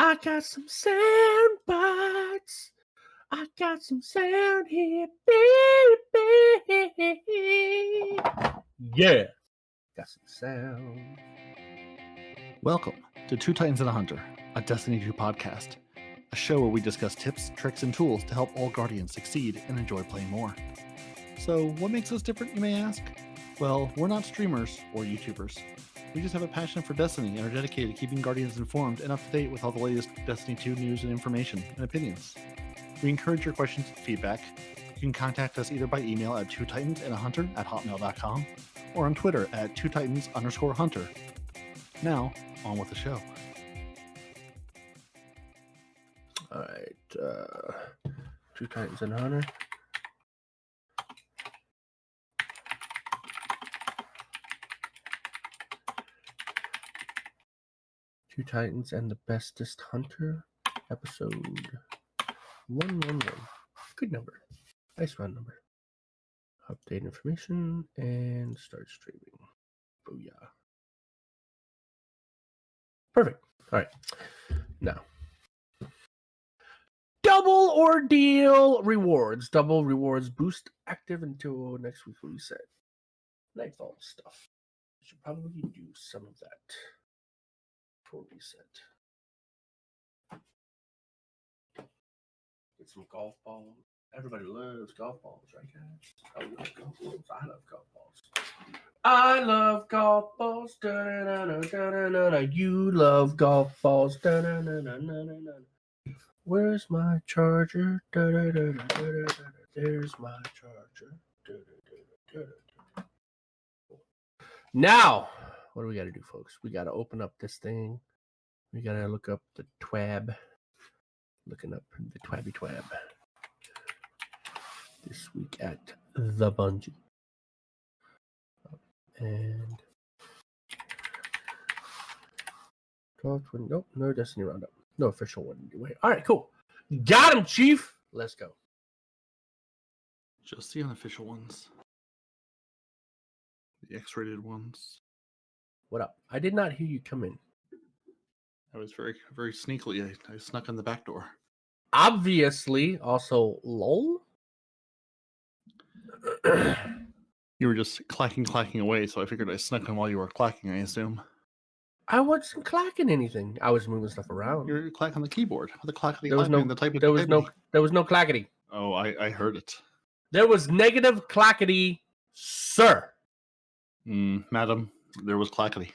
I got some sound bites. I got some sound here, baby. Yeah. Got some sound. Welcome to Two Titans and a Hunter, a Destiny 2 podcast, a show where we discuss tips, tricks, and tools to help all Guardians succeed and enjoy playing more. So, what makes us different, you may ask? Well, we're not streamers or YouTubers. We just have a passion for Destiny and are dedicated to keeping Guardians informed and up to date with all the latest Destiny 2 news and information and opinions. We encourage your questions and feedback. You can contact us either by email at twotitansandahunter@hotmail.com or on Twitter at twotitans_hunter. Now, on with the show. All right. Two Titans and a Hunter. Two Titans and the Bestest Hunter, episode 111. Good number. Nice round number. Update information and start streaming. Booyah. Perfect. All right. Now. Double Ordeal rewards. Double rewards boost active until next week reset. Nightfall stuff. Should probably do some of that. Reset. Get some golf balls. Everybody loves golf balls, right, guys? I love golf balls. I love golf balls. I love golf balls. Da-da-da-da-da-da-da. You love golf balls. Da-da-da-da-da-da-da. Where's my charger? Da-da-da-da-da-da-da. There's my charger. Da-da-da-da-da-da. Now, what do we got to do, folks? We got to open up this thing. We got to look up the twab. Looking up the twabby twab. This week at the Bungie. And 12, 20, nope, no Destiny Roundup. No official one anyway. All right, cool. Got him, Chief. Let's go. Just the unofficial ones. The X-rated ones. What up? I did not hear you come in. I was very, very sneakily. I snuck in the back door. Obviously, also, lol. You were just clacking away, so I figured I snuck in while you were clacking, I assume. I wasn't clacking anything. I was moving stuff around. You were clacking on the keyboard. The clackety There was no, the type of there was no clackety. Oh, I heard it. There was negative clackety, sir. Madam, there was clackety.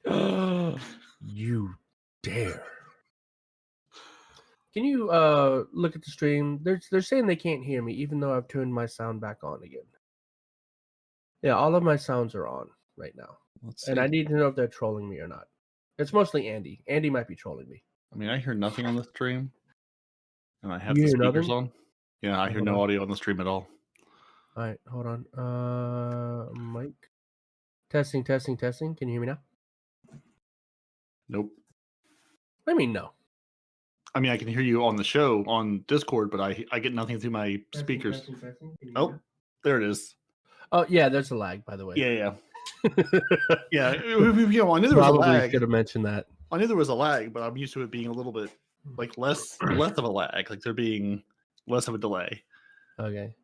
You dare. Can you look at the stream? They're saying they can't hear me, even though I've turned my sound back on again. Yeah, all of my sounds are on right now. And I need to know if they're trolling me or not. It's mostly Andy. Andy might be trolling me. I mean, I hear nothing on the stream. And I have the speakers on. Yeah, I hear no audio on the stream at all. All right, hold on. Mic. Testing. Can you hear me now? Nope. What do you mean no? I mean, I can hear you on the show on Discord, but I get nothing through my speakers. Testing. Oh, there it is. Oh, yeah, there's a lag, by the way. Yeah. Yeah, I knew there was a lag. Should have mentioned that. I knew there was a lag, but I'm used to it being a little bit like less of a lag, like there being less of a delay. Okay.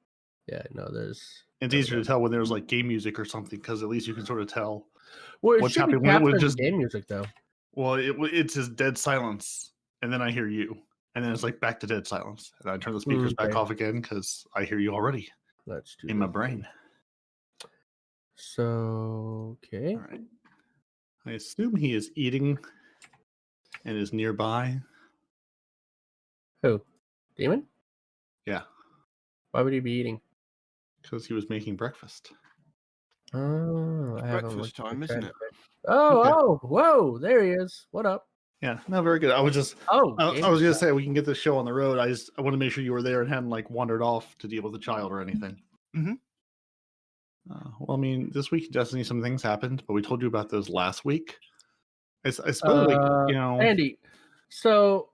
Yeah, no, there's... It's easier to tell when there's like game music or something, because at least you can sort of tell what's happening when it was just game music, though. Well, it's just dead silence, and then I hear you, and then it's like back to dead silence, and I turn the speakers back off again because I hear you already. Let's do in my brain. So, okay. All right. I assume he is eating and is nearby. Who? Demon? Yeah. Why would he be eating? Because he was making breakfast. Oh, breakfast time, isn't it? Whoa, there he is. What up? Yeah, no, very good. I was just, I was gonna say we can get this show on the road. I want to make sure you were there and hadn't like wandered off to deal with the child or anything. Mm-hmm. Well, I mean, this week in Destiny, some things happened, but we told you about those last week. I suppose, Andy. So,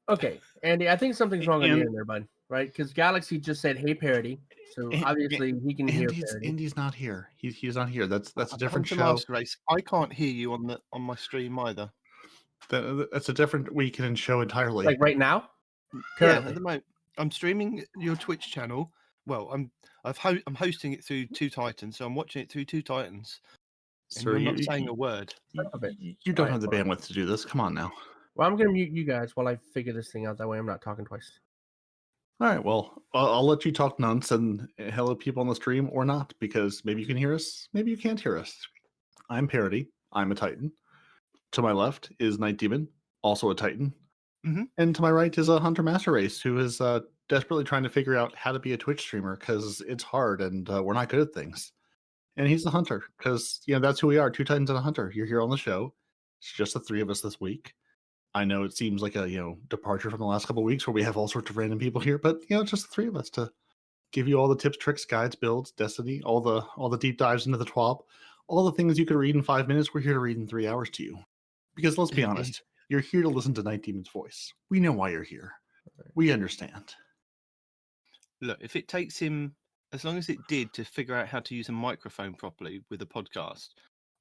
okay, Andy, I think something's wrong on the end there, bud. Right? Because Galaxy just said, "Hey, Peroty." So obviously he can hear Peroty. Andy's not here. He's not here. That's a different show. Master Race. I can't hear you on my stream either. That's a different week and show entirely. Like right now? Yeah, Currently. at the moment, I'm streaming your Twitch channel. Well, I'm hosting it through Two Titans, so I'm watching it through Two Titans. And Sir, you're not saying a word. You don't have the bandwidth to do this. Come on now. Well, I'm going to mute you guys while I figure this thing out. That way I'm not talking twice. All right, well, I'll let you talk nonce and hello people on the stream or not, because maybe you can hear us, maybe you can't hear us. I'm Peroty. I'm a Titan. To my left is Nitedemon, also a Titan. Mm-hmm. And to my right is a Hunter Master Race, who is desperately trying to figure out how to be a Twitch streamer, because it's hard and we're not good at things. And he's a hunter, because that's who we are, Two Titans and a Hunter. You're here on the show. It's just the three of us this week. I know it seems like a departure from the last couple of weeks where we have all sorts of random people here, but it's just the three of us to give you all the tips, tricks, guides, builds, Destiny, all the deep dives into the TWAB, all the things you could read in 5 minutes. We're here to read in 3 hours to you, because let's be honest, you're here to listen to Nitedemon's voice. We know why you're here. We understand. Look, if it takes him as long as it did to figure out how to use a microphone properly with a podcast,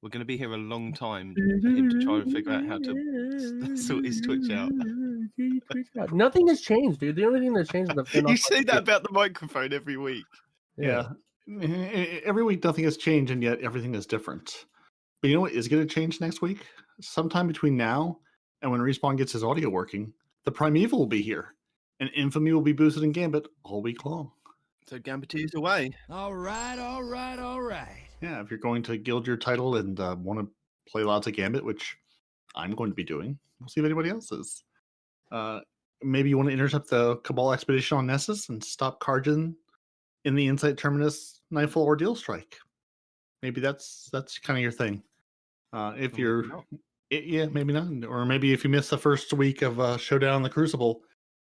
we're going to be here a long time for him to try and figure out how to sort his Twitch out. Nothing has changed, dude. The only thing that's changed is the fin. You say that about the microphone every week. Yeah. Every week nothing has changed, and yet everything is different. But you know what is going to change next week? Sometime between now and when Respawn gets his audio working, the Primeval will be here. And Infamy will be boosted in Gambit all week long. So Gambit is away. All right. Yeah, if you're going to gild your title and want to play lots of Gambit, which I'm going to be doing, we'll see if anybody else is. Maybe you want to intercept the Cabal expedition on Nessus and stop Karjan in the Insight Terminus Nightfall Ordeal Strike. Maybe that's kind of your thing. If you're, maybe not. Or maybe if you miss the first week of Showdown in the Crucible,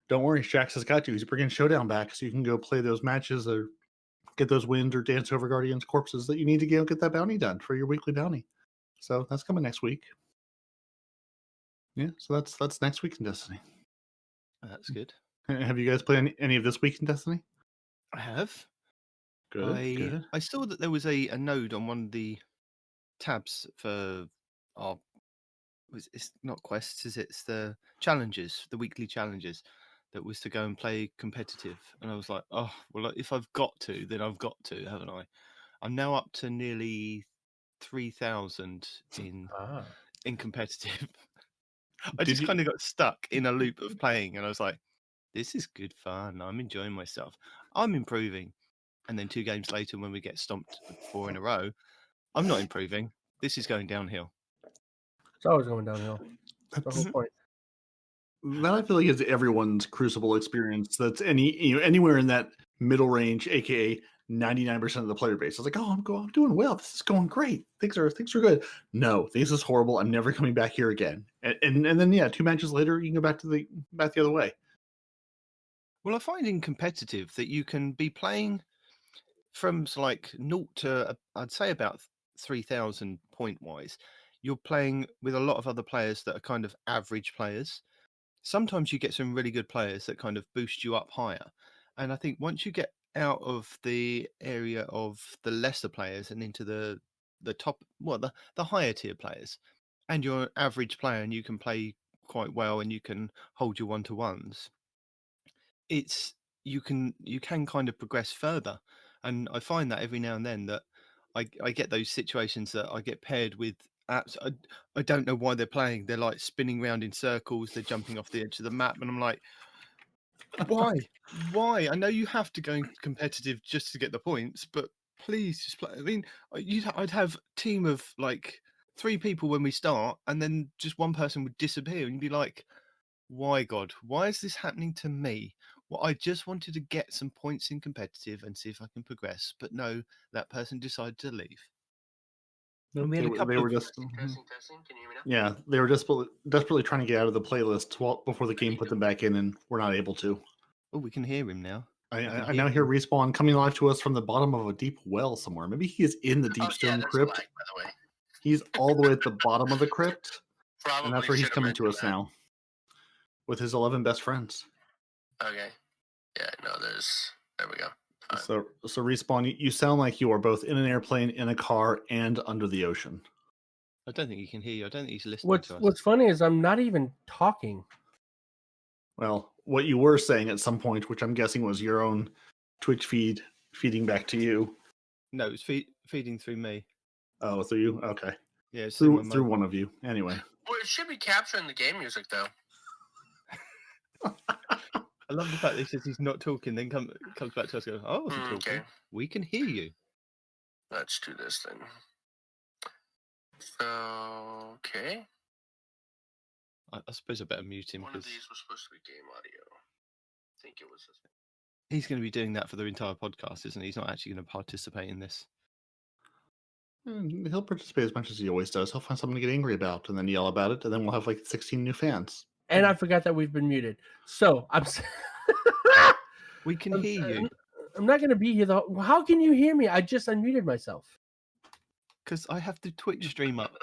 don't worry, Shax has got you. He's bringing Showdown back, so you can go play those matches or get those wins or dance over Guardians' corpses that you need to get that bounty done for your weekly bounty. So that's coming next week. Yeah, so that's next week in Destiny. That's good. Have you guys played any of this week in Destiny? I have. Good. I saw that there was a node on one of the tabs for it's not quests, is it? It's the challenges, the weekly challenges, that was to go and play competitive. And I was like, oh, well, if I've got to, then I've got to, haven't I? I'm now up to nearly 3,000 in competitive. I just kind of got stuck in a loop of playing, and I was like, this is good fun. I'm enjoying myself. I'm improving. And then 2 games later, when we get stomped 4 in a row, I'm not improving. This is going downhill. It's always going downhill. That's the whole point. That I feel like is everyone's Crucible experience. That's anywhere in that middle range, aka 99% of the player base. It's like, oh, I'm doing well. This is going great. Things are good. No, this is horrible. I'm never coming back here again. And then 2 matches later, you can go back the other way. Well, I find in competitive that you can be playing from like 0 to I'd say about 3,000 point wise. You're playing with a lot of other players that are kind of average players. Sometimes you get some really good players that kind of boost you up higher. And I think once you get out of the area of the lesser players and into the top, the higher tier players, and you're an average player and you can play quite well and you can hold your 1-to-1s, you can kind of progress further. And I find that every now and then that I get those situations that I get paired with apps. I don't know why they're playing. They're like spinning around in circles. They're jumping off the edge of the map. And I'm like, why? Why? I know you have to go in competitive just to get the points, but please just play. I mean, I'd have a team of like 3 people when we start, and then just one person would disappear. And you'd be like, why, God? Why is this happening to me? Well, I just wanted to get some points in competitive and see if I can progress. But no, that person decided to leave. They were just testing. Can you hear me now? Yeah, they were just desperately trying to get out of the playlist before the game put them back in, and we're not able to. Oh, we can hear him now. I now hear Respawn coming live to us from the bottom of a deep well somewhere. Maybe he is in the deep stone crypt. Lag, by the way. He's all the way at the bottom of the crypt, and that's where he's coming to us now with his 11 best friends. Okay. Yeah. No. There we go. So Respawn, you sound like you are both in an airplane, in a car, and under the ocean. I don't think he can hear you. I don't think he's listening What's to us. What's funny is I'm not even talking. Well, what you were saying at some point, which I'm guessing was your own Twitch feed feeding back to you. No, it's feeding through me. Oh, through you? Okay. Yeah, it's Through my one of you. Anyway. Well, it should be capturing the game music though. I love the fact that he says he's not talking, then comes back to us and goes, I wasn't talking. Okay. We can hear you. Let's do this then. Okay. I suppose I better mute him One of because these was supposed to be game audio. I think it was this. he's going to be doing that for the entire podcast, isn't he? He's not actually going to participate in this. He'll participate as much as he always does. He'll find something to get angry about and then yell about it, and then we'll have like 16 new fans. And I forgot that we've been muted. So I'm. We can hear you. I'm not going to be here though. How can you hear me? I just unmuted myself. Because I have the Twitch stream up.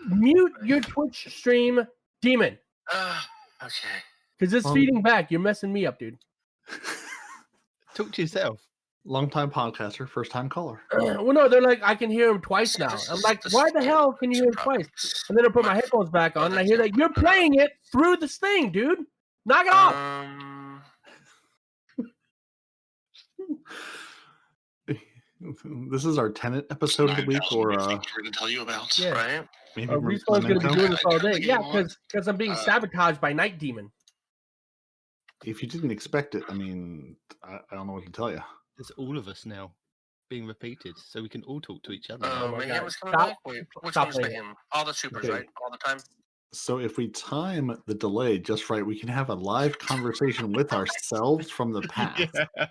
Mute your Twitch stream, demon. Okay. Because it's feeding back. You're messing me up, dude. Talk to yourself. Longtime podcaster, first time caller. Well, no, they're like, I can hear him twice now. I'm like, why the hell can you hear him twice? And then I put my headphones back on, and I hear that you're playing it through this thing, dude. Knock it off. This is our Tenet episode of the week, or to tell you about, Yeah. right? maybe Respawn's going to be doing this all day. Yeah, Memento? because I'm being sabotaged by Nitedemon. If you didn't expect it, I mean, I don't know what to tell you. There's all of us now being repeated, so we can all talk to each other. Oh my Mayhem God. was coming Stop- back? Wait, which stop one's playing Mayhem? All the supers, Okay. right? All the time? So if we time the delay just right, we can have a live conversation with ourselves from the past. Yeah.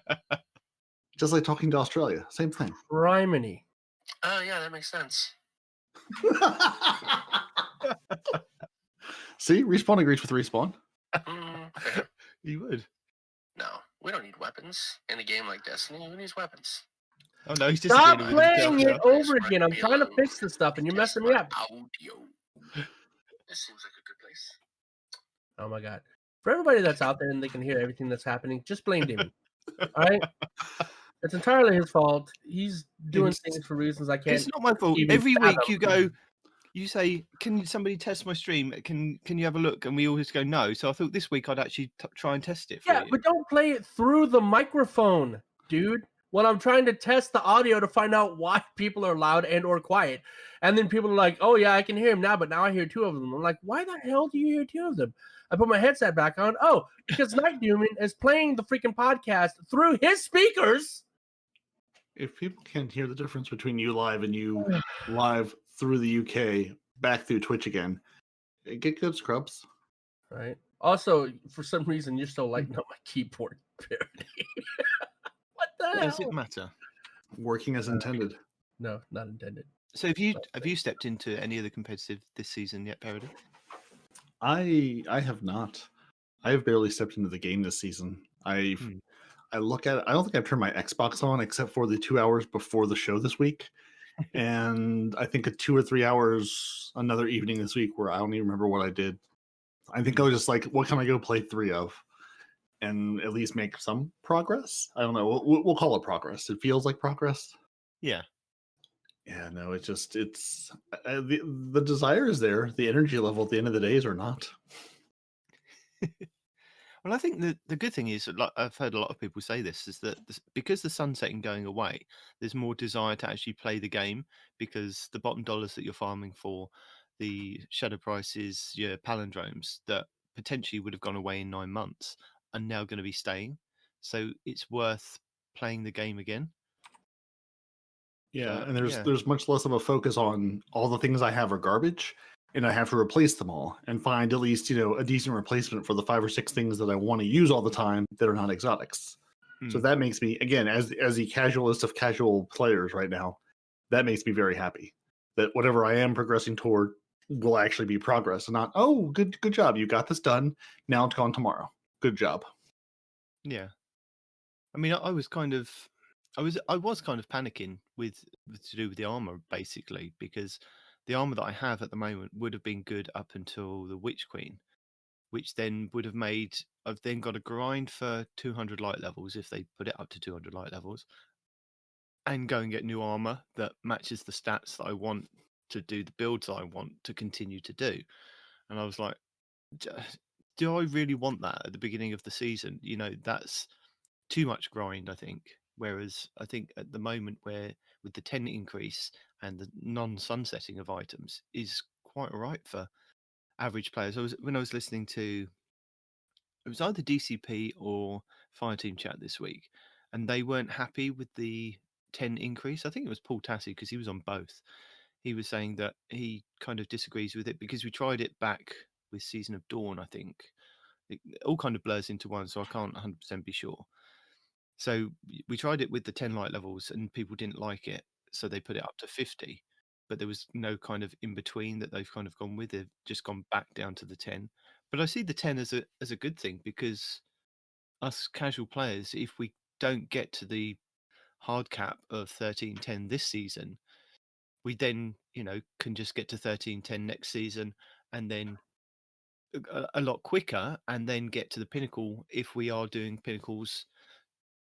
Just like talking to Australia. Same thing. Criminy. Oh, yeah, that makes sense. See, Respawn agrees with Respawn. Okay. You would. No, we don't need weapons. In a game like Destiny, who needs weapons? Oh no, he's Stop disagreeing with himself playing now. it over again. I'm trying to fix this stuff, and you're messing me up. Audio. This seems like a good place. Oh my God. For everybody that's out there and they can hear everything that's happening, just blame Demon. All right? It's entirely his fault. He's doing things for reasons I can't. It's not my fault. even Every week fathom. you say, can somebody test my stream? Can you have a look? And we always go no. So I thought this week I'd actually try and test it for Yeah, you. but don't play it through the microphone, dude. When I'm trying to test the audio to find out why people are loud and or quiet. And then people are like, oh yeah, I can hear him now, but now I hear two of them. I'm like, why the hell do you hear two of them? I put my headset back on. Oh, because Night Demon is playing the freaking podcast through his speakers. If people can't hear the difference between you live and you live through the UK back through Twitch again, get good, scrubs. Right. Also, for some reason, you're still lighting up my keyboard. Peroty. What the hell? Does it matter? Working as intended. No, not intended. So have you stepped into any of the competitive this season yet, Peroty? I have not. I have barely stepped into the game this season. I look at it. I don't think I've turned my Xbox on except for the 2 hours before the show this week. And I think 2 or 3 hours another evening this week where I don't even remember what I did. I think I was just like, what can I go play 3 of? And at least make some progress. I don't know. We'll call it progress. It feels like progress. Yeah. Yeah, no, it's the desire is there. The energy level at the end of the days are not. Well, I think the good thing is, like I've heard a lot of people say this, is that because the sunsetting going away, there's more desire to actually play the game because the bottom dollars that you're farming for, the shadow prices, your palindromes that potentially would have gone away in 9 months are now going to be staying. So it's worth playing the game again. Yeah, and there's much less of a focus on all the things I have are garbage, and I have to replace them all and find at least a decent replacement for the 5 or 6 things that I want to use all the time that are not exotics. So that makes me, again, as the casualist of casual players right now, that makes me very happy that whatever I am progressing toward will actually be progress, and not good job, you got this done. Now it's gone tomorrow. Good job. Yeah, I mean, I was kind of panicking with to do with the armor basically, because the armor that I have at the moment would have been good up until the Witch Queen, which then would have made I've then got to grind for 200 light levels if they put it up to 200 light levels, and go and get new armor that matches the stats that I want to do the builds I want to continue to do. And I was like, do I really want that at the beginning of the season? You know, that's too much grind, I think. Whereas I think at the moment, where with the 10 increase and the non-sunsetting of items is quite all right for average players. When I was listening to, it was either DCP or Fireteam chat this week, and they weren't happy with the 10 increase. I think it was Paul Tassi, because he was on both. He was saying that he kind of disagrees with it because we tried it back with Season of Dawn, I think. It all kind of blurs into one, so I can't 100% be sure. So we tried it with the 10 light levels and people didn't like it, so they put it up to 50. But there was no kind of in between that they've kind of gone with. They've just gone back down to the 10. But I see the 10 as a good thing, because us casual players, if we don't get to the hard cap of 1310 this season, we then, can just get to 1310 next season, and then a lot quicker, and then get to the pinnacle if we are doing pinnacles,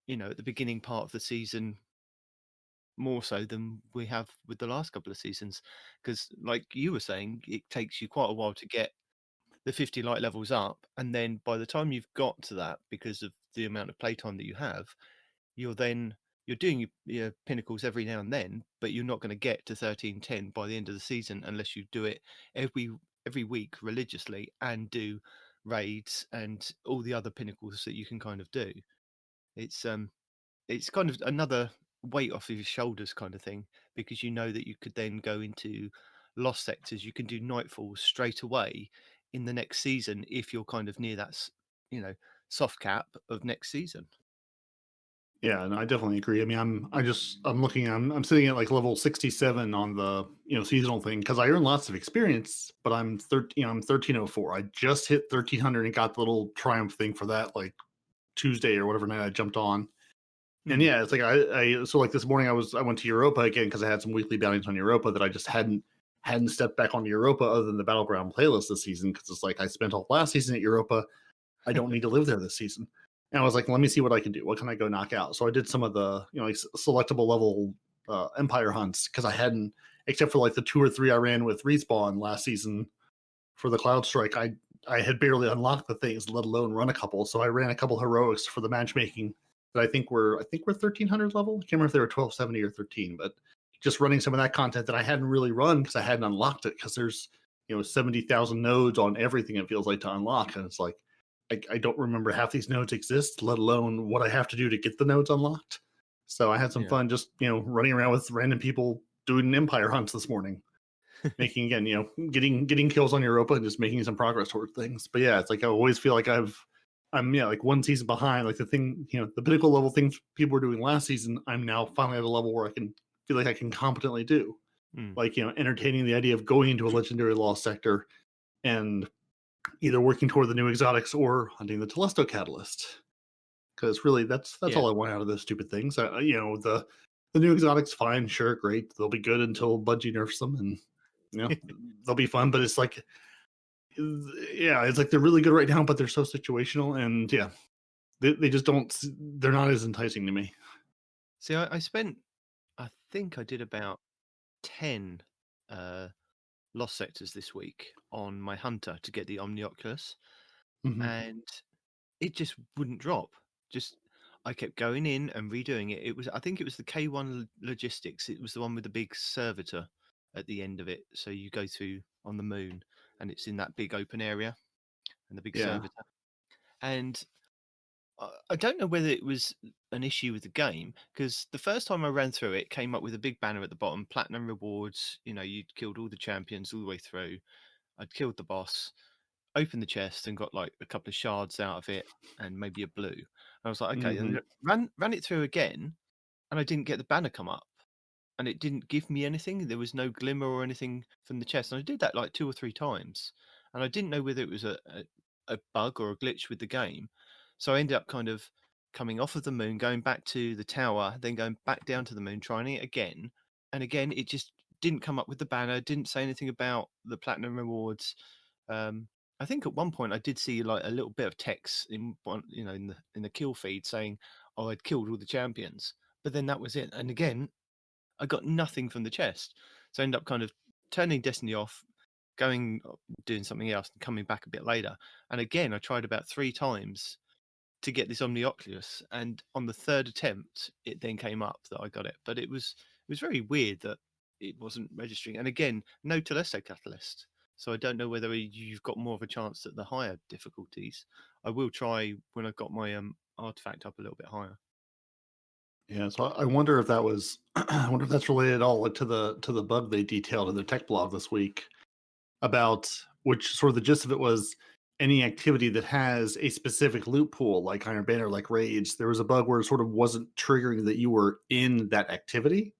at the beginning part of the season, more so than we have with the last couple of seasons. Because like you were saying, it takes you quite a while to get the 50 light levels up, and then by the time you've got to that, because of the amount of playtime that you have, you're doing your pinnacles every now and then, but you're not going to get to 1310 by the end of the season unless you do it every week religiously and do raids and all the other pinnacles that you can kind of do. It's kind of another weight off of your shoulders kind of thing, because you know that you could then go into lost sectors. You can do nightfalls straight away in the next season if you're kind of near that, soft cap of next season. Yeah, and I definitely agree. I mean, I'm sitting at like level 67 on the seasonal thing, because I earn lots of experience, but I'm 1304. I just hit 1300 and got the little triumph thing for that like Tuesday or whatever night I jumped on. And yeah, it's like so like this morning I went to Europa again because I had some weekly bounties on Europa that I just hadn't stepped back on Europa other than the Battleground playlist this season, because it's like I spent all last season at Europa. I don't need to live there this season. And I was like, let me see what I can do. What can I go knock out? So I did some of the like selectable level Empire hunts, because I hadn't, except for like the 2 or 3 I ran with Respawn last season for the Cloud Strike. I had barely unlocked the things, let alone run a couple. So I ran a couple heroics for the matchmaking that I think we're 1300 level. I can't remember if they were 1270 or 13, but just running some of that content that I hadn't really run because I hadn't unlocked it, because there's 70,000 nodes on everything it feels like to unlock, and it's like I don't remember half these nodes exist, let alone what I have to do to get the nodes unlocked. So I had some fun just running around with random people doing Empire hunts this morning, making again getting kills on Europa and just making some progress towards things. But yeah, it's like I always feel like I'm like one season behind. Like the thing, the pinnacle level things people were doing last season, I'm now finally at a level where I can feel like I can competently do. Like, entertaining the idea of going into a legendary lost sector and either working toward the new exotics or hunting the Telesto Catalyst. Because really, that's all I want out of those stupid things. The new exotics, fine, sure, great. They'll be good until Bungie nerfs them, and they'll be fun. But it's like, it's like they're really good right now, but they're so situational, and they just don't. They're not as enticing to me. See, I think I did about 10 lost sectors this week on my hunter to get the Omnioculus, and it just wouldn't drop. I kept going in and redoing it. I think it was the K1 logistics. It was the one with the big servitor at the end of it. So you go through on the moon, and it's in that big open area, and the big servitor. And I don't know whether it was an issue with the game, because the first time I ran through it, came up with a big banner at the bottom, platinum rewards. You'd killed all the champions all the way through. I'd killed the boss, opened the chest, and got like a couple of shards out of it, and maybe a blue. And I was like, okay, and ran it through again, and I didn't get the banner come up, and it didn't give me anything. There was no glimmer or anything from the chest, and I did that like 2 or 3 times, and I didn't know whether it was a bug or a glitch with the game. So I ended up kind of coming off of the moon, going back to the tower, then going back down to the moon, trying it again. And again, it just didn't come up with the banner, didn't say anything about the platinum rewards. I think at one point I did see like a little bit of text in one, in the kill feed saying, "Oh, I'd killed all the champions," but then that was it. And again, I got nothing from the chest, so I ended up kind of turning Destiny off, doing something else, and coming back a bit later. And again, I tried about 3 times to get this Omnioculus, and on the 3rd attempt, it then came up that I got it. But it was very weird that it wasn't registering. And again, no Telesto catalyst. So I don't know whether you've got more of a chance at the higher difficulties. I will try when I've got my artifact up a little bit higher. Yeah, so I wonder if that was, I wonder if that's related at all to the bug they detailed in their tech blog this week about which sort of the gist of it was any activity that has a specific loot pool, like Iron Banner, like Rage. There was a bug where it sort of wasn't triggering that you were in that activity,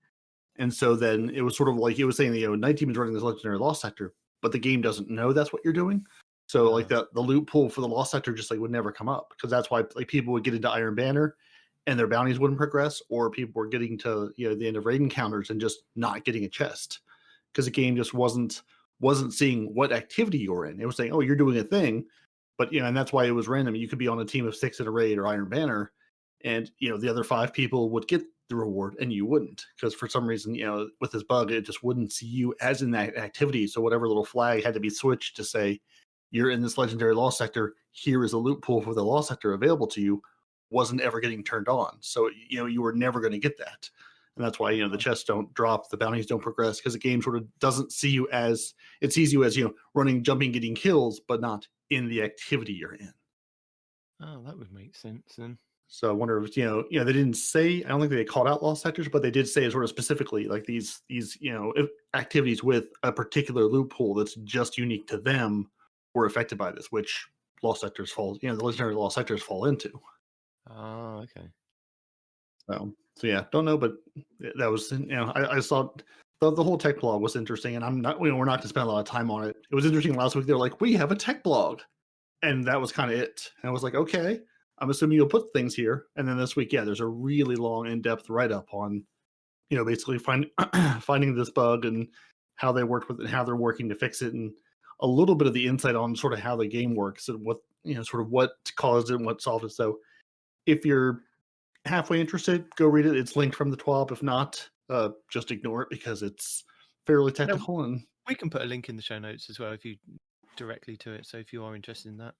and so then it was sort of like it was saying, Nitedemon running this legendary lost sector, but the game doesn't know that's what you're doing. So like the loot pool for the lost sector just like would never come up, because that's why like people would get into Iron Banner and their bounties wouldn't progress, or people were getting to the end of raid encounters and just not getting a chest because the game just wasn't seeing what activity you're in. It was saying, oh, you're doing a thing, but and that's why it was random. You could be on a team of 6 in a raid or Iron Banner, and the other 5 people would get the reward and you wouldn't, because for some reason with this bug it just wouldn't see you as in that activity. So whatever little flag had to be switched to say you're in this legendary lost sector, here is a loot pool for the lost sector available to you, wasn't ever getting turned on. So you were never going to get that, and that's why the chests don't drop, the bounties don't progress, because the game sort of doesn't see you as, it sees you as running, jumping, getting kills, but not in the activity you're in. Oh, that would make sense then. So I wonder if they didn't say, I don't think they called out lost sectors, but they did say sort of specifically like these activities with a particular loot pool that's just unique to them were affected by this, which lost sectors fall, the legendary lost sectors fall into. Oh, okay. So yeah, don't know, but that was I saw the whole tech blog was interesting, and I'm not we're not going to spend a lot of time on it. It was interesting last week. They're like, we have a tech blog, and that was kind of it. And I was like, okay, I'm assuming you'll put things here. And then this week, there's a really long, in-depth write-up on basically finding this bug and how they worked with it, how they're working to fix it, and a little bit of the insight on sort of how the game works and what sort of what caused it and what solved it. So if you're halfway interested, go read it. It's linked from the TWAB. If not, just ignore it because it's fairly technical. And we can put a link in the show notes as well if you directly to it. So if you are interested in that.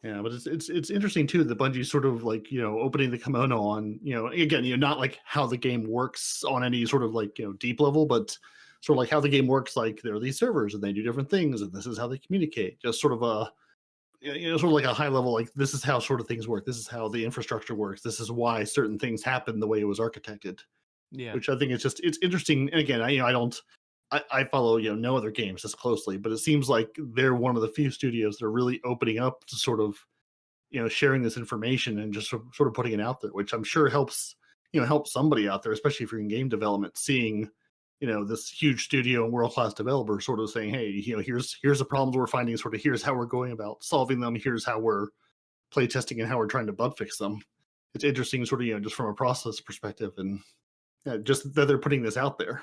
Yeah, but it's interesting too that Bungie sort of like opening the kimono on again not like how the game works on any sort of like deep level, but sort of like how the game works. Like there are these servers and they do different things, and this is how they communicate. Just sort of a sort of like a high level, like this is how sort of things work. This is how the infrastructure works. This is why certain things happen the way it was architected. Yeah, which I think it's interesting. And again, I follow no other games this closely, but it seems like they're one of the few studios that are really opening up to sort of sharing this information and just sort of putting it out there, which I'm sure helps somebody out there, especially if you're in game development, seeing this huge studio and world-class developer sort of saying, hey, here's the problems we're finding, sort of here's how we're going about solving them, here's how we're play testing and how we're trying to bug fix them. It's interesting sort of just from a process perspective, and just that they're putting this out there,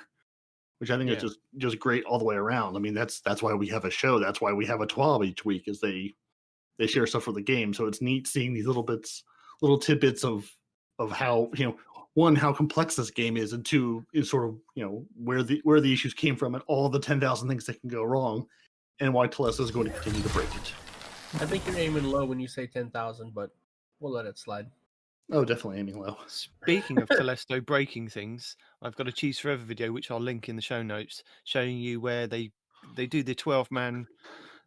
which I think is just great all the way around. I mean, that's why we have a show, that's why we have a 12 each week, is they share stuff for the game. So it's neat seeing these little tidbits of how one, how complex this game is, and two, is sort of where the issues came from and all the 10,000 things that can go wrong, and why Telesto is going to continue to break it. I think you're aiming low when you say 10,000, but we'll let it slide. Oh, definitely aiming low. Speaking of Telesto breaking things, I've got a Cheese Forever video which I'll link in the show notes, showing you where they do the 12-man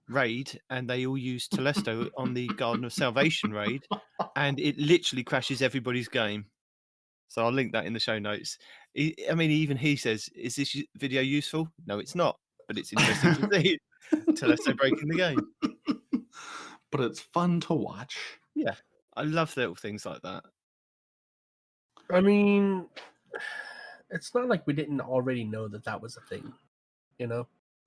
raid and they all use Telesto on the Garden of Salvation raid, and it literally crashes everybody's game. So I'll link that in the show notes. I mean, even he says, is this video useful? No, it's not, but it's interesting to see Telesto breaking the game. But it's fun to watch. Yeah, I love little things like that. I mean, it's not like we didn't already know that was a thing,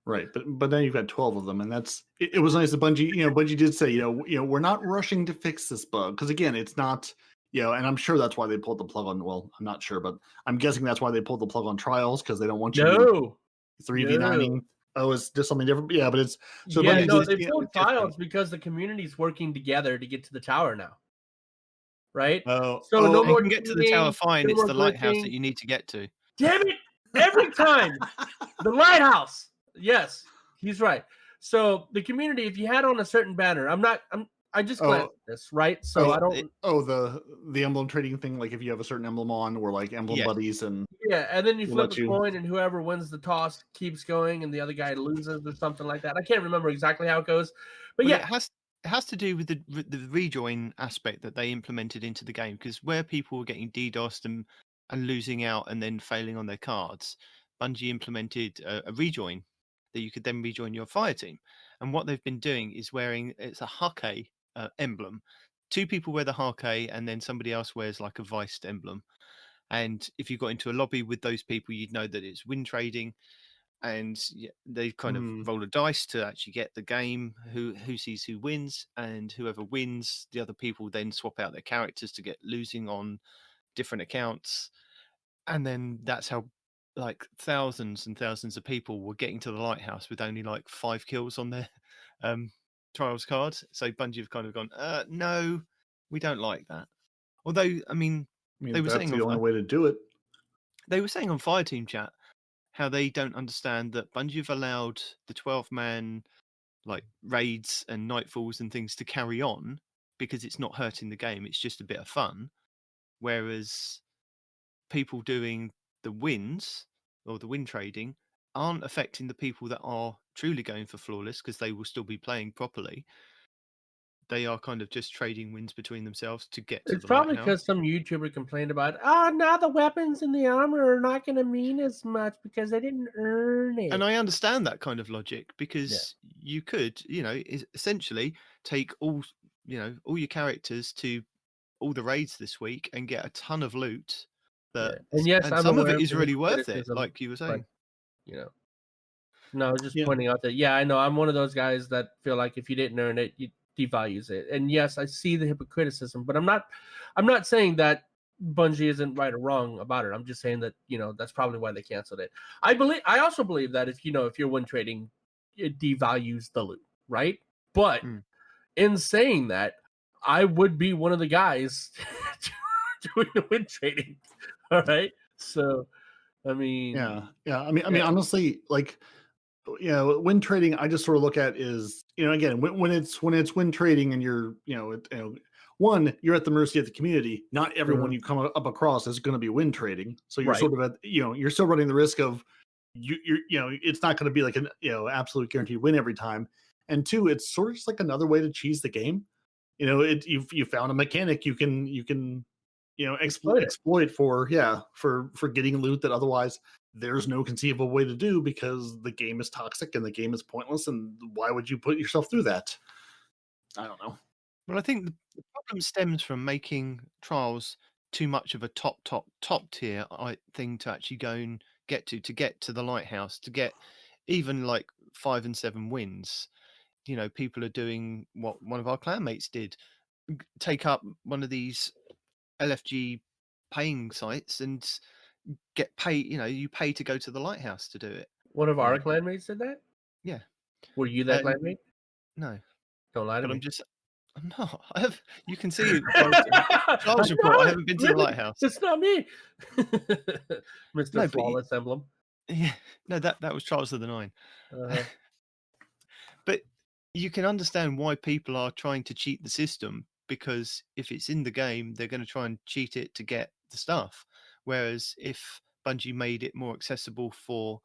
Right, but then you've got 12 of them, and that's it was nice that Bungie, Bungie did say, we're not rushing to fix this bug, because again, it's not, and I'm sure that's why they pulled the plug on. Well, I'm not sure, but I'm guessing that's why they pulled the plug on trials, because they don't want you 3v9ing. Oh, is this something different? Yeah, but it's so. Yeah, no, they pulled trials because the community's working together to get to the tower now. Right? Oh, so no more you can get to the tower fine. It's the lighthouse that you need to get to. Damn it! Every time the lighthouse. Yes, he's right. So the community, if you had on a certain banner, I just glanced at this, right? So I don't. The emblem trading thing. Like if you have a certain emblem on, or like emblem Yes. buddies, and Yeah, and then you We'll flip let a you- coin, and whoever wins the toss keeps going, and the other guy loses, or something like that. I can't remember exactly how it goes, but Well, yeah, it has to do with the rejoin aspect that they implemented into the game, because where people were getting DDoSed and losing out and then failing on their cards, Bungie implemented a rejoin that you could then rejoin your fire team. And what they've been doing is wearing, it's a Hake emblem. 2 people wear the Hake, and then somebody else wears like a Viced emblem. And if you got into a lobby with those people, you'd know that it's win trading. And they kind of roll a dice to actually get the game, who sees who wins, and whoever wins, the other people then swap out their characters to get losing on different accounts. And then that's how like thousands and thousands of people were getting to the lighthouse with only like 5 kills on their trials card. So Bungie have kind of gone, no, we don't like that. Although, I mean they were that's saying the only way to do it. They were saying on Fireteam chat how they don't understand that Bungie have allowed the 12-man like raids and nightfalls and things to carry on because it's not hurting the game, it's just a bit of fun. Whereas people doing the wins or the win trading aren't affecting the people that are truly going for flawless, because they will still be playing properly. They are kind of just trading wins between themselves to get to it's the probably lighthouse. because some YouTuber complained about, now the weapons and the armor are not going to mean as much because they didn't earn it. And I understand that kind of logic, because you could, essentially take all your characters to all the raids this week and get a ton of loot. And yes, I'm some of aware it is the really worth it, criticism, like you were saying. No, just pointing out that, I know I'm one of those guys that feel like if you didn't earn it, you devalues it. And yes, I see the criticism, but I'm not saying that Bungie isn't right or wrong about it. I'm just saying that, that's probably why they canceled it. I also believe that if you're win trading, it devalues the loot, right? But in saying that, I would be one of the guys doing the win trading. All right. So, I mean, I mean, honestly, like, win trading, I just sort of look at is, again, when it's win trading and you're, one, you're at the mercy of the community. Not everyone you come up across is going to be win trading. So you're sort of at, you're still running the risk of it's not going to be like an, absolute guaranteed win every time. And 2, it's sort of just like another way to cheese the game. You found a mechanic you can exploit for getting loot that otherwise there's no conceivable way to do, because the game is toxic and the game is pointless, and why would you put yourself through that? I don't know. Well, I think the problem stems from making trials too much of a top tier thing to actually go and get to the lighthouse, to get even like 5 and 7 wins. People are doing what one of our clanmates did, take up one of these LFG paying sites and get paid. You pay to go to the lighthouse to do it. One of our clanmates did that? Yeah. Were you that clanmate? No. Don't lie to me. I'm not. You can see Charles report. I haven't been to the lighthouse. It's not me. Mr. Flawless Emblem. Yeah. No, that was Charles of the Nine. But you can understand why people are trying to cheat the system, because if it's in the game, they're going to try and cheat it to get the stuff. Whereas if Bungie made it more accessible for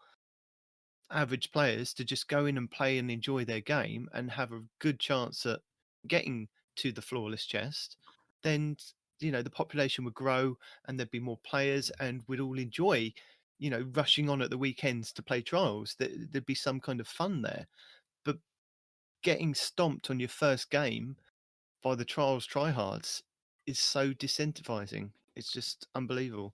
average players to just go in and play and enjoy their game and have a good chance at getting to the flawless chest, then the population would grow and there'd be more players, and we'd all enjoy rushing on at the weekends to play trials. There'd be some kind of fun there. But getting stomped on your first game by the trials tryhards is so disincentivizing. It's just unbelievable.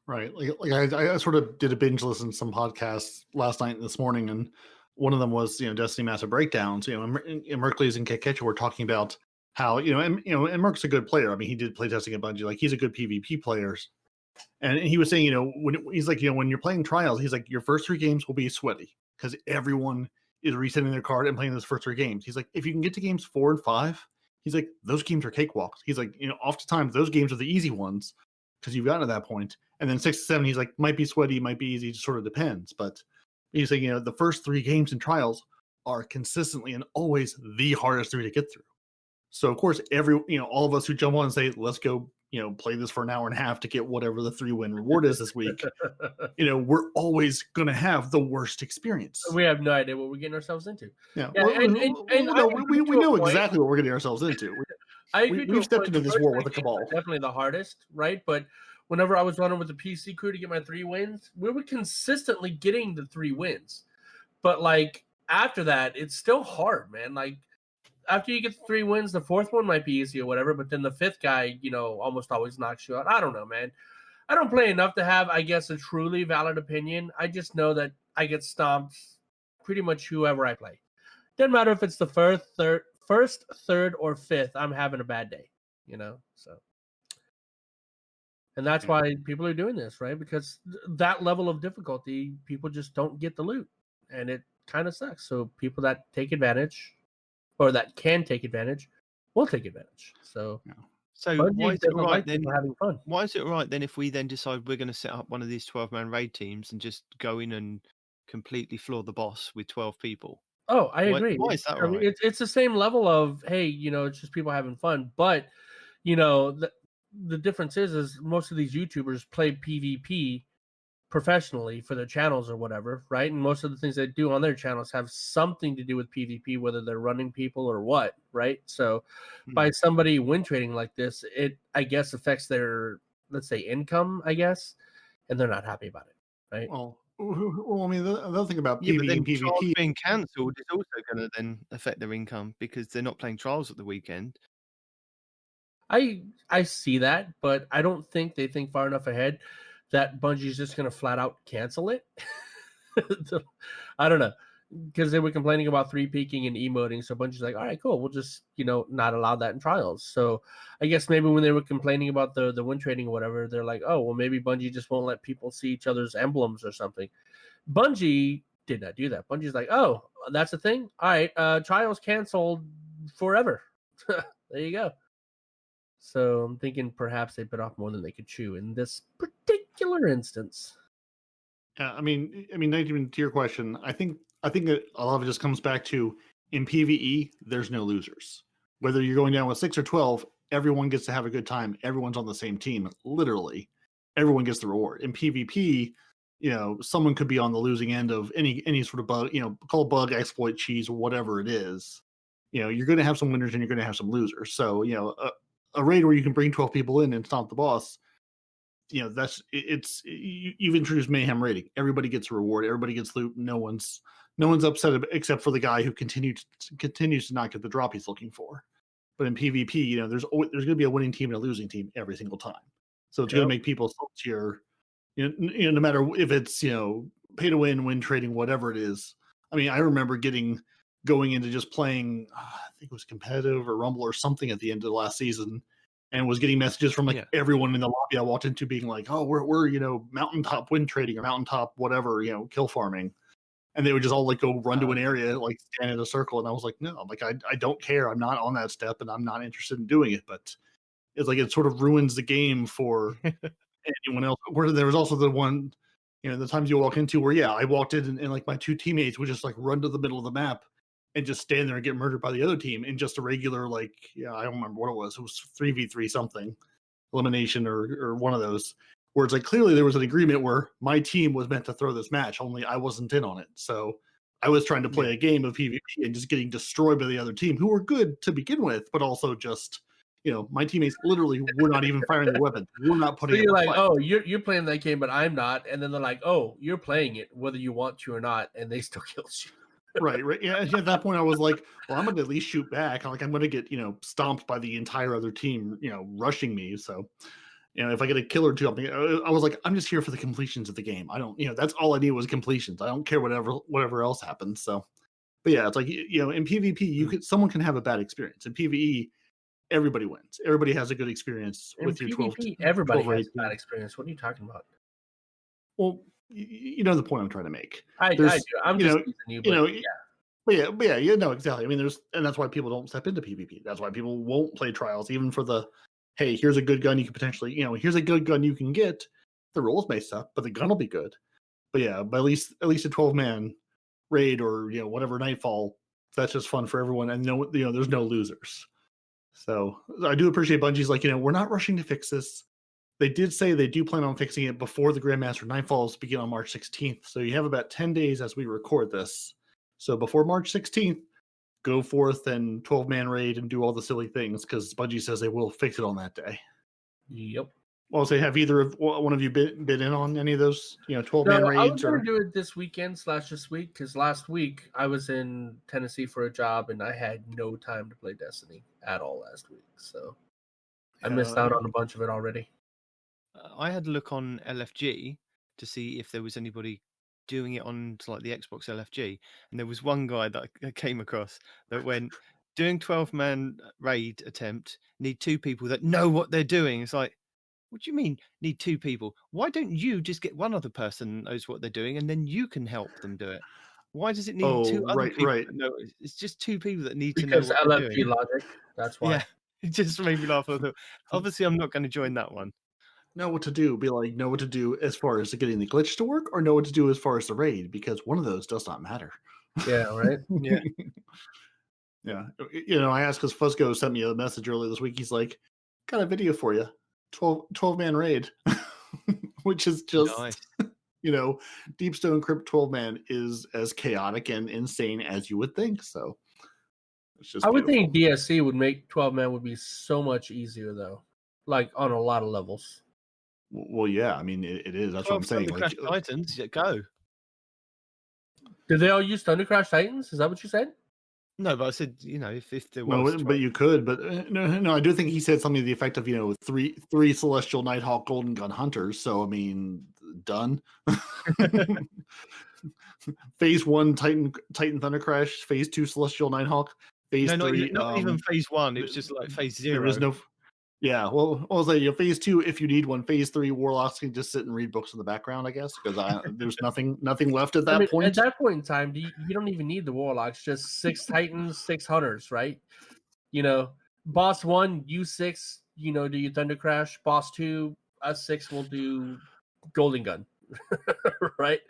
Right. Like I sort of did a binge listen to some podcasts last night and this morning, and one of them was, Destiny Massive Breakdowns. And Merkley's and Ketch were talking about how, and Merk's a good player. I mean, he did play testing at Bungie. Like, he's a good PvP player. And he was saying, when you're playing trials, he's like, your first 3 games will be sweaty because everyone is resetting their card and playing those first 3 games. He's like, if you can get to games 4 and 5, he's like, those games are cakewalks. He's like, oftentimes those games are the easy ones because you've gotten to that point. And then 6 to 7, he's like, might be sweaty, might be easy, just sort of depends. But You say, the first 3 games in trials are consistently and always the hardest 3 to get through. So of course, all of us who jump on and say, let's go, play this for an hour and a half to get whatever the 3-win reward is this week, we're always going to have the worst experience. We have no idea what we're getting ourselves into. Yeah, we know exactly what we're getting ourselves into. We've stepped into this war with a cabal. Definitely the hardest, right? But whenever I was running with the PC crew to get my 3 wins, we were consistently getting the 3 wins. But like after that, it's still hard, man. Like after you get the 3 wins, the 4th one might be easy or whatever. But then the 5th guy, almost always knocks you out. I don't know, man. I don't play enough to have, I guess, a truly valid opinion. I just know that I get stomped pretty much whoever I play. Doesn't matter if it's the first, third, or 5th. I'm having a bad day, so. And that's why people are doing this, right? Because that level of difficulty, people just don't get the loot. And it kind of sucks. So people that take advantage or that can take advantage will take advantage. So, So Bungie why is it doesn't right like then? people having fun. Why is it right then if we then decide we're going to set up one of these 12-man raid teams and just go in and completely floor the boss with 12 people? Oh, I agree. Why is that I mean, right? it's the same level of, hey, it's just people having fun. But, the difference is most of these YouTubers play PvP professionally for their channels or whatever, right? And most of the things they do on their channels have something to do with PvP, whether they're running people or what, right? So by somebody win trading like this, it, I guess, affects their, let's say, income, I guess, and they're not happy about it, right? Well, I mean, the other thing about Yeah, but PvE then and trials PvP, being cancelled is also going to then affect their income because they're not playing trials at the weekend. I see that, but I don't think they think far enough ahead that Bungie's just going to flat out cancel it. I don't know, because they were complaining about 3-peaking and emoting, so Bungie's like, all right, cool, we'll just not allow that in trials. So I guess maybe when they were complaining about the win trading or whatever, they're like, oh, well, maybe Bungie just won't let people see each other's emblems or something. Bungie did not do that. Bungie's like, oh, that's a thing? All right, trials canceled forever. There you go. So I'm thinking perhaps they bit off more than they could chew in this particular instance. I mean, not even to your question, I think that a lot of it just comes back to in PvE, there's no losers. Whether you're going down with 6 or 12, everyone gets to have a good time. Everyone's on the same team. Literally, everyone gets the reward. In PvP, someone could be on the losing end of any sort of bug, call it bug, exploit, cheese, or whatever it is. You're going to have some winners and you're going to have some losers. So, a raid where you can bring 12 people in and stomp the boss, you've introduced mayhem raiding. Everybody gets a reward. Everybody gets loot. No one's upset except for the guy who continues to not get the drop he's looking for. But in PvP, there's going to be a winning team and a losing team every single time. So it's going to make people saltier. No matter if it's pay to win trading, whatever it is. I mean, I remember going into just playing, I think it was competitive or Rumble or something at the end of the last season, and was getting messages from everyone in the lobby I walked into being like, oh, we're mountaintop win trading or mountaintop whatever, kill farming. And they would just all go run to an area, stand in a circle. And I was like, no, I don't care. I'm not on that step and I'm not interested in doing it. But it's it sort of ruins the game for anyone else. Where there was also the one, the times you walk into where, I walked in and my 2 teammates would just run to the middle of the map and just stand there and get murdered by the other team in just a regular, I don't remember what it was. It was 3v3 something, elimination or one of those, where it's clearly there was an agreement where my team was meant to throw this match, only I wasn't in on it. So I was trying to play a game of PvP and just getting destroyed by the other team, who were good to begin with, but also just, my teammates literally were not even firing the weapon. We're not putting. So you're like, oh, you're playing that game, but I'm not. And then they're like, oh, you're playing it whether you want to or not, and they still kill you. Right. Yeah. At that point, I was like, well, I'm going to at least shoot back. I'm going to get, stomped by the entire other team, rushing me. So, if I get a kill or two, I was like, I'm just here for the completions of the game. I don't, that's all I need was completions. I don't care whatever else happens. So, but yeah, it's in PvP, someone can have a bad experience. In PvE, everybody wins. Everybody has a good experience with your 12. Everybody has a bad experience. What are you talking about? Well, you know the point I'm trying to make. I do. I'm just teasing you, but yeah, exactly. I mean, and that's why people don't step into PvP. That's why people won't play trials, even for the, hey, here's a good gun you can potentially, here's a good gun you can get. The rules may suck, but the gun will be good. yeah, but at least a 12-man raid or whatever Nightfall, that's just fun for everyone, and there's no losers. So I do appreciate Bungie's like, we're not rushing to fix this. They did say they do plan on fixing it before the Grandmaster Nightfalls begin on March 16th. So you have about 10 days as we record this. So before March 16th, go forth and 12-man raid and do all the silly things, because Bungie says they will fix it on that day. Yep. Well, say, have either of one of you been in on any of those 12-man raids? I was going to do it this weekend / this week, because last week I was in Tennessee for a job and I had no time to play Destiny at all last week. So I missed out on a bunch of it already. I had a look on LFG to see if there was anybody doing it on like the Xbox LFG, and there was one guy that I came across that went, doing 12-man raid attempt, need 2 people that know what they're doing. It's like, what do you mean need 2 people? Why don't you just get one other person that knows what they're doing and then you can help them do it? Why does it need 2 other people? Right. That know? It's just 2 people that need to know what they're doing. Because LFG logic, that's why. Yeah, it just made me laugh. I thought, obviously, I'm not going to join that one. Know what to do. Be like, know what to do as far as getting the glitch to work, or know what to do as far as the raid, because one of those does not matter. Yeah, right? Yeah. Yeah. I asked because Fusco sent me a message earlier this week. He's like, got a video for you. 12-man raid. Which is just, nice. Deep Stone Crypt 12-man is as chaotic and insane as you would think. So it's just I would think DSC would make 12-man would be so much easier, though. Like, on a lot of levels. Well, yeah, I mean, it is. That's what I'm saying. Like, Titans, go. Did they all use Thunder Crash Titans? Is that what you said? No, but I said, if there was. No, but you could. But no, I do think he said something to the effect of, three Celestial Nighthawk Golden Gun Hunters. So, I mean, done. Phase 1, Titan Thunder Crash. Phase 2, Celestial Nighthawk. Phase 3. Not even Phase 1. It was just like Phase 0. There was no. Yeah, well, I was like, Phase 2, if you need one. Phase 3, Warlocks can just sit and read books in the background, I guess, because there's nothing left at that point. At that point in time, you don't even need the Warlocks. Just 6 Titans, 6 Hunters, right? Boss 1, U6, do your Thunder Crash. Boss 2, us 6 will do Golden Gun, right?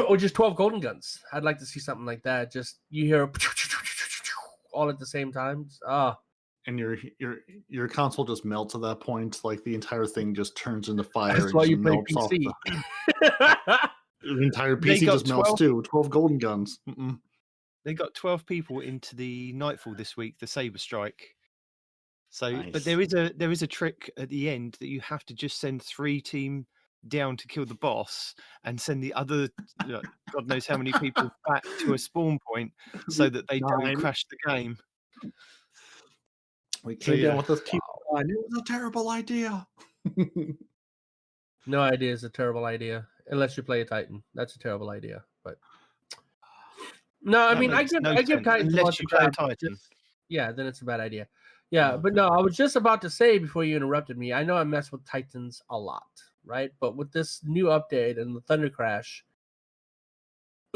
Or just 12 Golden Guns. I'd like to see something like that. Just you hear all at the same time. And your console just melts at that point. Like the entire thing just turns into fire. That's why you play PC. The entire PC just melts too. 12 golden guns. Mm-mm. They got 12 people into the Nightfall this week, the Saber Strike. So, nice. But there is a trick at the end that you have to just send 3 team down to kill the boss and send the other God knows how many people back to a spawn point so that they don't crash the game. We came down with this team. It was a terrible idea. No idea is a terrible idea unless you play a Titan. That's a terrible idea. But no, I mean I give Titans unless you play a Titan. Yeah, then it's a bad idea. Yeah, but no, I was just about to say before you interrupted me. I know I mess with Titans a lot, right? But with this new update and the Thunder Crash,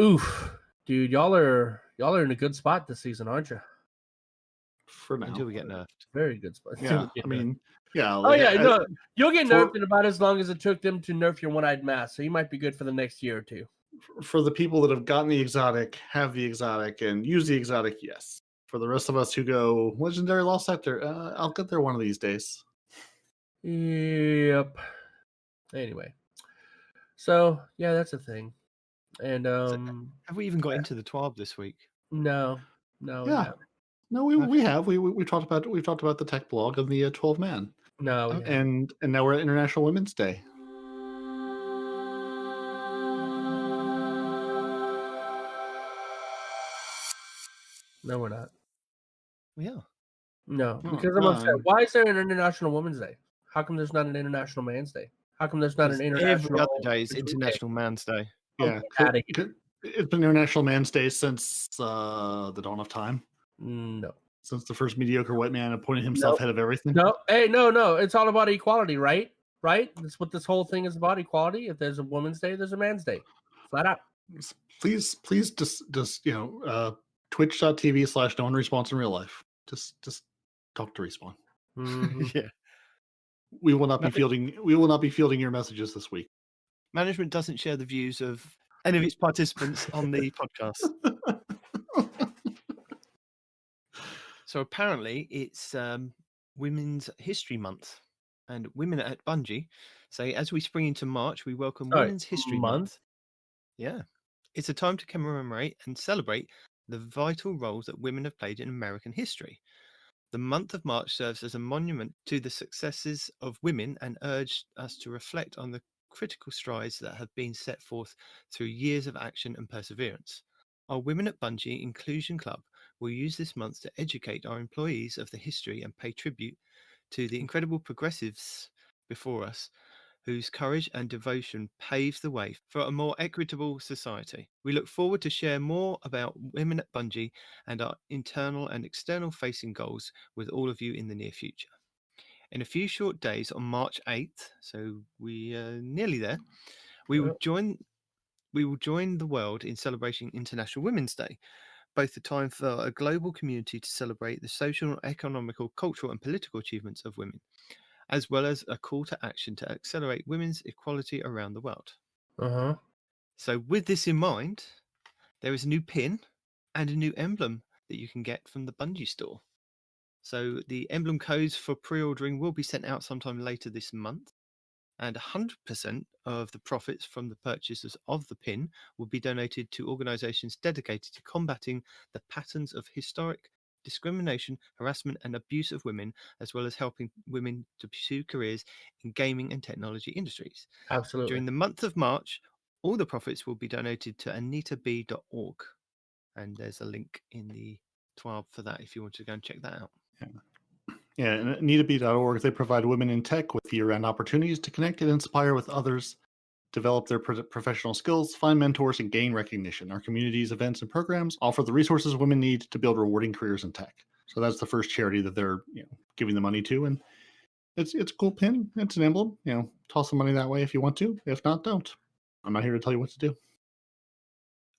oof, dude, y'all are in a good spot this season, aren't you? For now, until we get nerfed. Very good spot. Yeah, I mean, yeah. No, you'll get nerfed in about as long as it took them to nerf your one-eyed mask. So you might be good for the next year or two. For the people that have gotten the exotic, have the exotic, and use the exotic, yes. For the rest of us who go Legendary Lost Sector, I'll get there one of these days. Yep. Anyway, so yeah, that's a thing. And have we even got into the TWAB this week? No. Yeah. No, we have. We talked about the tech blog of the 12-man. No, and now we're at International Women's Day. No, we're not. Yeah. No, because I'm upset. Why is there an International Women's Day? How come there's not an International Man's Day? How come there's not an International? Every other day is International Man's Day. Yeah, it's been International Man's Day since the dawn of time. No. Since the first mediocre white man appointed himself head of everything. No, hey, no. It's all about equality, right? Right? That's what this whole thing is about, equality. If there's a woman's day, there's a man's day. Flat out. Please just twitch.tv/no-one-response in real life. Just talk to Respawn. Mm-hmm. Yeah. We will not be fielding your messages this week. Management doesn't share the views of any of its participants on the podcast. So apparently it's Women's History Month, and women at Bungie say as we spring into March, we welcome Sorry, Women's History Month. Yeah. It's a time to commemorate and celebrate the vital roles that women have played in American history. The month of March serves as a monument to the successes of women and urged us to reflect on the critical strides that have been set forth through years of action and perseverance. Our Women at Bungie Inclusion Club will use this month to educate our employees of the history and pay tribute to the incredible progressives before us whose courage and devotion paved the way for a more equitable society. We look forward to share more about Women at Bungie and our internal and external facing goals with all of you in the near future. In a few short days on March 8th, so we are nearly there, we will join the world in celebrating International Women's Day, both a time for a global community to celebrate the social, economical, cultural and political achievements of women, as well as a call to action to accelerate women's equality around the world. So with this in mind, there is a new pin and a new emblem that you can get from the Bungie store. So the emblem codes for pre-ordering will be sent out sometime later this month, and 100% of the profits from the purchases of the pin will be donated to organisations dedicated to combating the patterns of historic discrimination, harassment and abuse of women, as well as helping women to pursue careers in gaming and technology industries. Absolutely. During the month of March, all the profits will be donated to anitab.org, and there's a link in the TWAB for that if you want to go and check that out. Yeah, and Nitedemon.org, they provide women in tech with year-round opportunities to connect and inspire with others, develop their professional skills, find mentors, and gain recognition. Our communities, events, and programs offer the resources women need to build rewarding careers in tech. So that's the first charity that they're giving the money to, and it's a cool pin. It's an emblem. Toss some money that way if you want to. If not, don't. I'm not here to tell you what to do.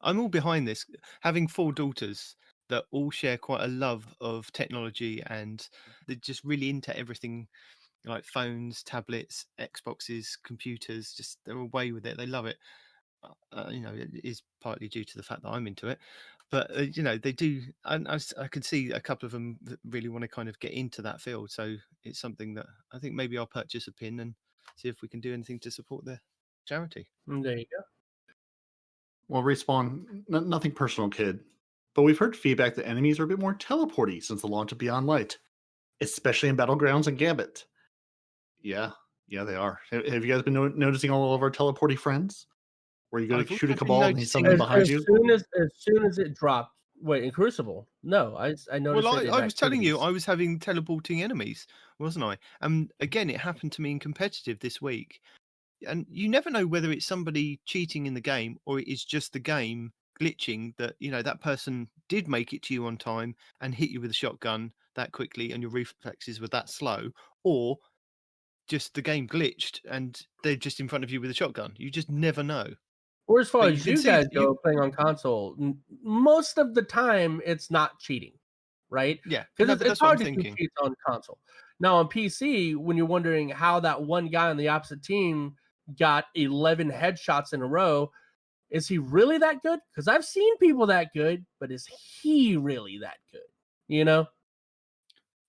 I'm all behind this. Having 4 daughters that all share quite a love of technology, and they're just really into everything like phones, tablets, Xboxes, computers. Just they're away with it. They love it. It is partly due to the fact that I'm into it, but they do. And I can see a couple of them that really want to kind of get into that field. So it's something that I think maybe I'll purchase a pin and see if we can do anything to support their charity. There you go. Well, Respawn, nothing personal, kid, but we've heard feedback that enemies are a bit more teleporty since the launch of Beyond Light, especially in Battlegrounds and Gambit. Yeah, they are. Have you guys been noticing all of our teleporty friends? Where you go to shoot a cabal and he's suddenly behind you? As soon as it dropped. Wait, in Crucible? No, I noticed. Well, I was telling you, I was having teleporting enemies, wasn't I? And again, it happened to me in competitive this week. And you never know whether it's somebody cheating in the game or it is just the game glitching that, that person did make it to you on time and hit you with a shotgun that quickly and your reflexes were that slow, or just the game glitched and they're just in front of you with a shotgun. You just never know. Or as far as you guys go playing on console, most of the time it's not cheating, right? Yeah, because it's hard to do cheats on console. Now on PC, when you're wondering how that one guy on the opposite team got 11 headshots in a row, is he really that good? Because I've seen people that good, but is he really that good?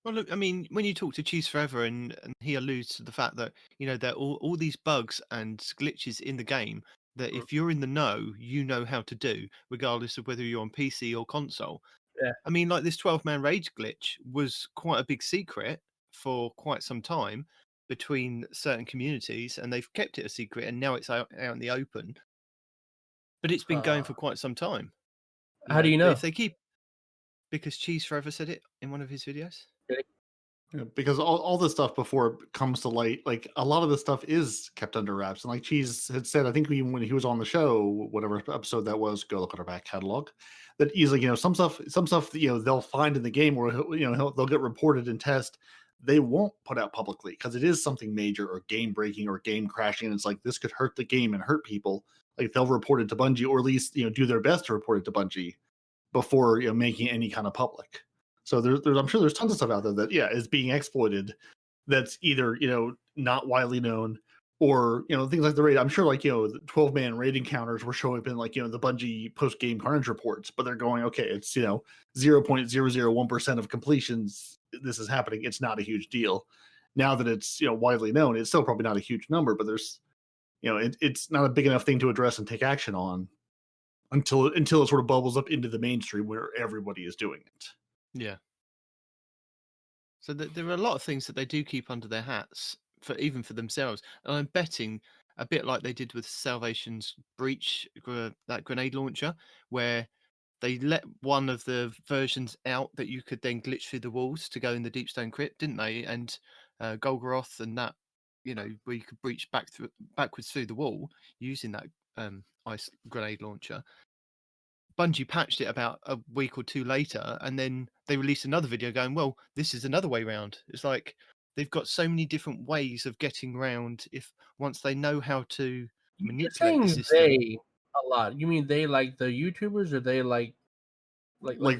Well, look, I mean, when you talk to Cheese Forever and he alludes to the fact that, there are all these bugs and glitches in the game that if you're in the know, you know how to do, regardless of whether you're on PC or console. Yeah. I mean, like this 12-man rage glitch was quite a big secret for quite some time between certain communities, and they've kept it a secret, and now it's out in the open. But it's been going for quite some time. How do you know? If they keep... Because Cheese Forever said it in one of his videos. Because all this stuff before it comes to light, like a lot of this stuff is kept under wraps. And like Cheese had said, I think when he was on the show, whatever episode that was, go look at our back catalog, that easily, some stuff, they'll find in the game or, they'll get reported and test. They won't put out publicly because it is something major or game breaking or game crashing. And it's like, this could hurt the game and hurt people. Like they'll report it to Bungie, or at least, do their best to report it to Bungie before making any kind of public. So I'm sure there's tons of stuff out there that is being exploited. That's either not widely known, or things like the raid. I'm sure the 12-man raid encounters were showing up in the Bungie post-game carnage reports, but they're going, okay, it's 0.001% of completions. This is happening. It's not a huge deal. Now that it's widely known, it's still probably not a huge number, but there's it's not a big enough thing to address and take action on until it sort of bubbles up into the mainstream where everybody is doing it. Yeah. So there are a lot of things that they do keep under their hats even for themselves, and I'm betting a bit like they did with Salvation's Breach, that grenade launcher, where they let one of the versions out that you could then glitch through the walls to go in the Deepstone Crypt, didn't they? And Golgoroth and that, where you could breach backwards through the wall using that ice grenade launcher. Bungie patched it about a week or two later, and then they released another video going, well, this is another way round. It's like they've got so many different ways of getting around once they know how to manipulate the system. They a lot. You mean they like the YouTubers, or they like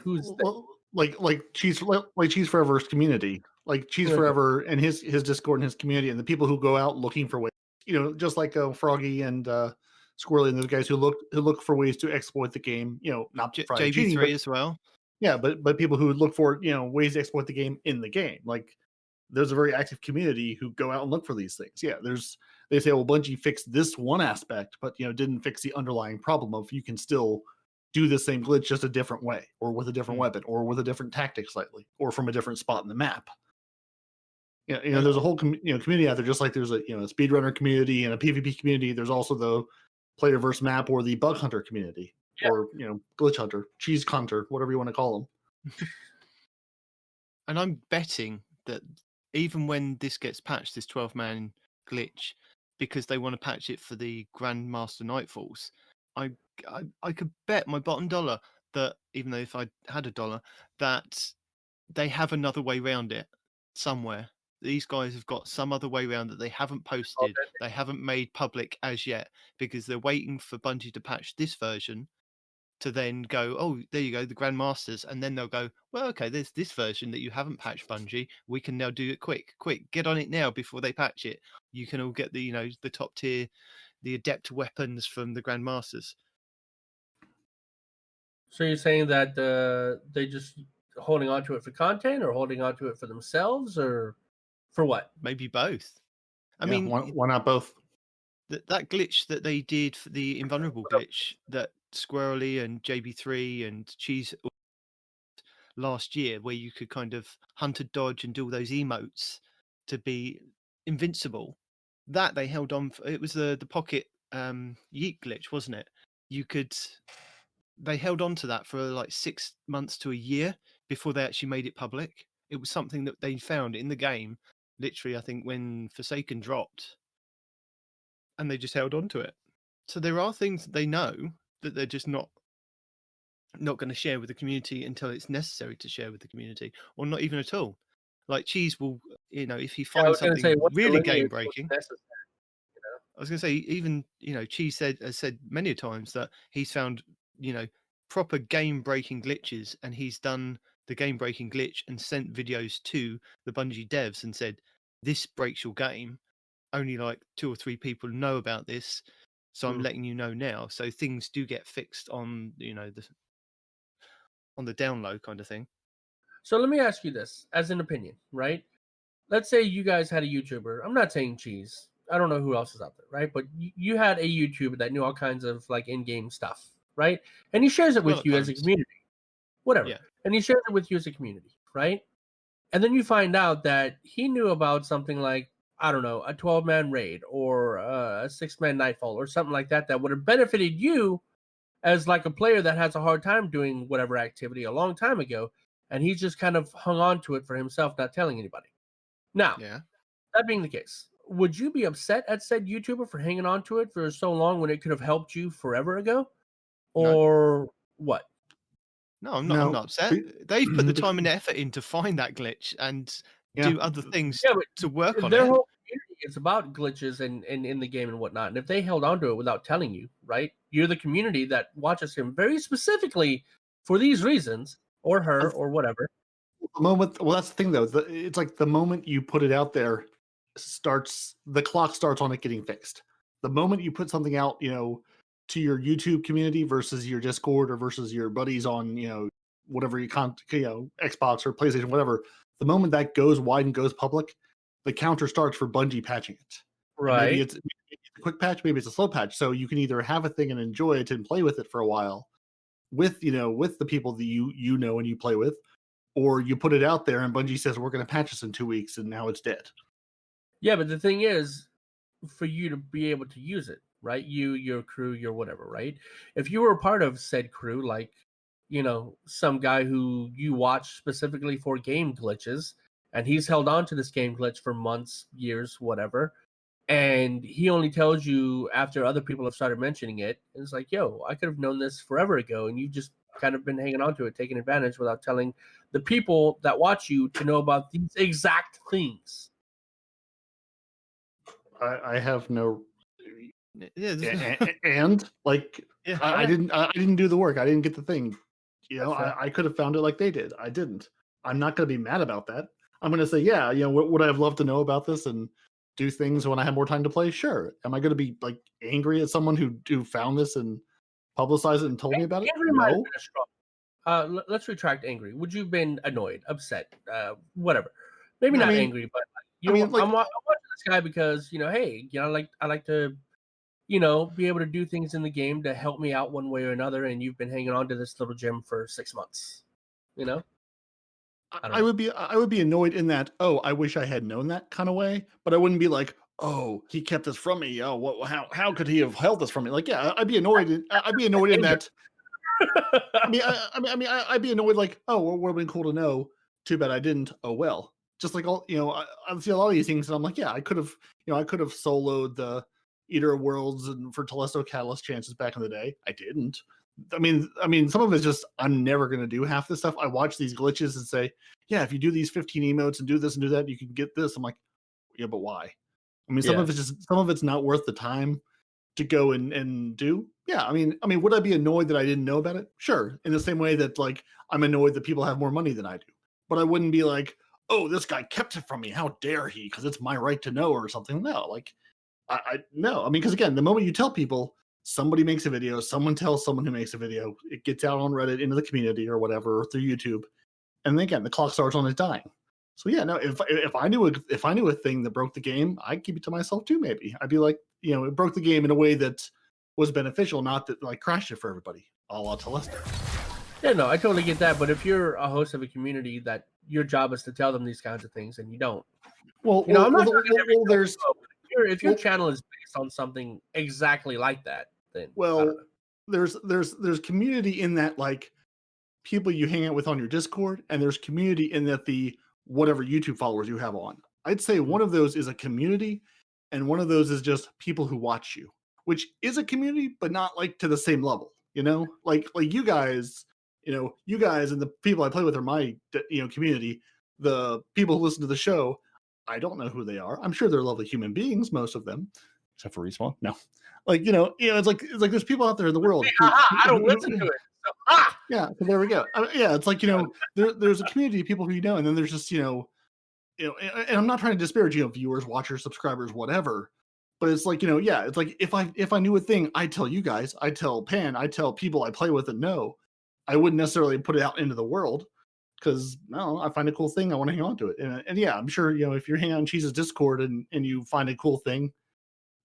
who's Cheese Forever's community, Cheese Forever and his Discord and his community, and the people who go out looking for ways, just like Froggy and Squirrely and those guys who look for ways to exploit the game, not JB3 cheating, as well. Yeah, but people who look for ways to exploit the game in the game. There's a very active community who go out and look for these things. Yeah, they say, well, Bungie fixed this one aspect, but didn't fix the underlying problem of you can still do the same glitch just a different way, or with a different weapon, or with a different tactic slightly, or from a different spot in the map. There's a whole community out there, just like there's a speedrunner community and a PvP community. There's also the player versus map or the bug hunter community, or glitch hunter, cheese hunter, whatever you want to call them. And I'm betting that even when this gets patched, this 12-man glitch, because they want to patch it for the Grandmaster Nightfalls, I could bet my bottom dollar that, even though if I had a dollar, that they have another way around it somewhere. These guys have got some other way around that they haven't posted, they haven't made public as yet, because they're waiting for Bungie to patch this version to then go, oh, there you go, the Grandmasters, and then they'll go, well, okay, there's this version that you haven't patched, Bungie. We can now do it quick, get on it now before they patch it. You can all get the the top tier, the adept weapons from the Grandmasters. So you're saying that they just holding on to it for content, or holding on to it for themselves, or for what? Maybe both. I Yeah, mean, why not both? That glitch that they did for the invulnerable glitch that Squirrely and JB3 and Cheese last year, where you could kind of hunt and dodge and do all those emotes to be invincible, that they held on for. It was the pocket yeet glitch, wasn't it? They held on to that for like 6 months to a year before they actually made it public. It was something that they found in the game, literally, I think, when Forsaken dropped, and they just held on to it. So there are things that they know that they're just not going to share with the community until it's necessary to share with the community, or not even at all. Like Cheese will, if he finds something really game breaking. I was going to say, even Cheese has said many times that he's found proper game breaking glitches, and he's done the game breaking glitch and sent videos to the Bungie devs and said, this breaks your game. Only like 2 or 3 people know about this, so I'm letting you know now. So things do get fixed on on the down low kind of thing. So let me ask you this as an opinion, right? Let's say you guys had a YouTuber. I'm not saying Cheese. I don't know who else is out there, right? But you had a YouTuber that knew all kinds of like in-game stuff, right? And he shares it with you as a community, whatever. Yeah. And he shares it with you as a community, right? And then you find out that he knew about something like, I don't know, a 12-man raid or a 6-man nightfall or something like that would have benefited you as like a player that has a hard time doing whatever activity a long time ago, and he's just kind of hung on to it for himself, not telling anybody. Now, that being the case, would you be upset at said YouTuber for hanging on to it for so long when it could have helped you forever ago? Or what? No, I'm not upset. They've put the time and effort in to find that glitch and do other things to work on it. Their whole community is about glitches and in the game and whatnot. And if they held on to it without telling you, right? You're the community that watches him very specifically for these reasons, or her, or whatever. The moment, well, that's the thing though. It's like the moment you put it out there, the clock starts on it getting fixed. The moment you put something out, to your YouTube community versus your Discord or versus your buddies on, whatever Xbox or PlayStation, whatever, the moment that goes wide and goes public, the counter starts for Bungie patching it. And Right. maybe it's a quick patch, maybe it's a slow patch. So you can either have a thing and enjoy it and play with it for a while with the people that you know and you play with, or you put it out there and Bungie says we're going to patch this in 2 weeks and now it's dead. Yeah, but the thing is, for you to be able to use it, right? Your crew, your whatever, right? If you were a part of said crew, like, some guy who you watch specifically for game glitches, and he's held on to this game glitch for months, years, whatever, and he only tells you after other people have started mentioning it, and it's like, yo, I could have known this forever ago, and you've just kind of been hanging on to it, taking advantage without telling the people that watch you to know about these exact things. I have no, Yeah, and like yeah. I didn't do the work. I didn't get the thing. That's fair. I could have found it like they did. I didn't. I'm not going to be mad about that. I'm going to say, yeah, would I have loved to know about this and do things when I had more time to play? Sure. Am I going to be like angry at someone who found this and publicized it and told me about it? Angry might have No. been a strong. Let's retract angry. Would you have been annoyed, upset, whatever? Maybe not angry, but I'm watching this guy because hey, I like to be able to do things in the game to help me out one way or another, and you've been hanging on to this little gem for 6 months. I would be annoyed in that, oh, I wish I had known that kind of way, but I wouldn't be like, oh, he kept this from me. Oh, how could he have held this from me? Like, yeah, I'd be annoyed. I'd be annoyed in that. I'd be annoyed like, oh, well, would have been cool to know. Too bad I didn't. Oh well. Just like all, I see a lot of these things, and I'm like, yeah, I could have soloed the Eater of Worlds and for Telesto Catalyst chances back in the day. I didn't. I mean, some of it's just I'm never going to do half this stuff. I watch these glitches and say, yeah, if you do these 15 emotes and do this and do that, you can get this. I'm like, yeah, but why? I mean, some of it's not worth the time to go and do. Yeah, I mean, would I be annoyed that I didn't know about it? Sure. In the same way that like I'm annoyed that people have more money than I do, but I wouldn't be like, oh, this guy kept it from me. How dare he? Because it's my right to know or something. No, like no. I mean, because again, the moment you tell people, somebody makes a video, someone tells someone who makes a video, it gets out on Reddit into the community or whatever, or through YouTube, and then again, the clock starts on it dying. So yeah, no. If I knew a thing that broke the game, I'd keep it to myself too. Maybe I'd be like, it broke the game in a way that was beneficial, not that like crashed it for everybody, a la Telesto. Yeah, no, I totally get that. But if you're a host of a community that your job is to tell them these kinds of things and you don't, I'm not if your channel is based on something exactly like that, then there's community in that, like people you hang out with on your Discord, and there's community in that the whatever YouTube followers you have on. I'd say one of those is a community, and one of those is just people who watch you, which is a community, but not like to the same level. Like you guys. You guys and the people I play with are my, community. The people who listen to the show, I don't know who they are. I'm sure they're lovely human beings, most of them, except for Respawn. No, like it's like there's people out there in the world. I don't listen to it. So, yeah, so there we go. Yeah, it's like there's a community of people who and then there's just and I'm not trying to disparage viewers, watchers, subscribers, whatever. But it's like it's like if I knew a thing, I'd tell you guys, I'd tell Pan, I'd tell people I play with and know. I wouldn't necessarily put it out into the world because I find a cool thing. I want to hang on to it. And yeah, I'm sure, if you're hanging out on Cheese's Discord and you find a cool thing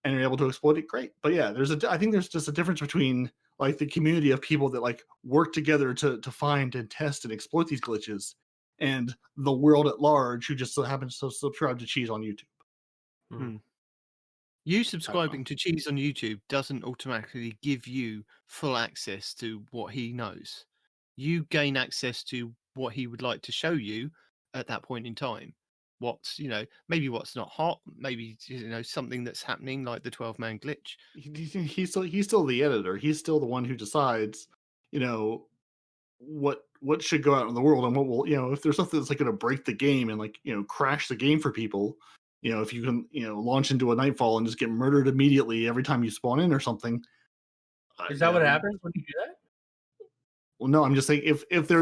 and you're able to exploit it, great. But yeah, I think there's just a difference between like the community of people that like work together to find and test and exploit these glitches and the world at large who just so happens to subscribe to Cheese on YouTube. Hmm. You subscribing to Cheese on YouTube doesn't automatically give you full access to what he knows. You gain access to what he would like to show you at that point in time. What's, maybe what's not hot, maybe, something that's happening like the 12-man glitch. He's still the editor. He's still the one who decides, what should go out in the world and what will, if there's something that's like going to break the game and like, crash the game for people. If you can, launch into a nightfall and just get murdered immediately every time you spawn in or something. Is that what happens when you do that? Well, no, I'm just saying if there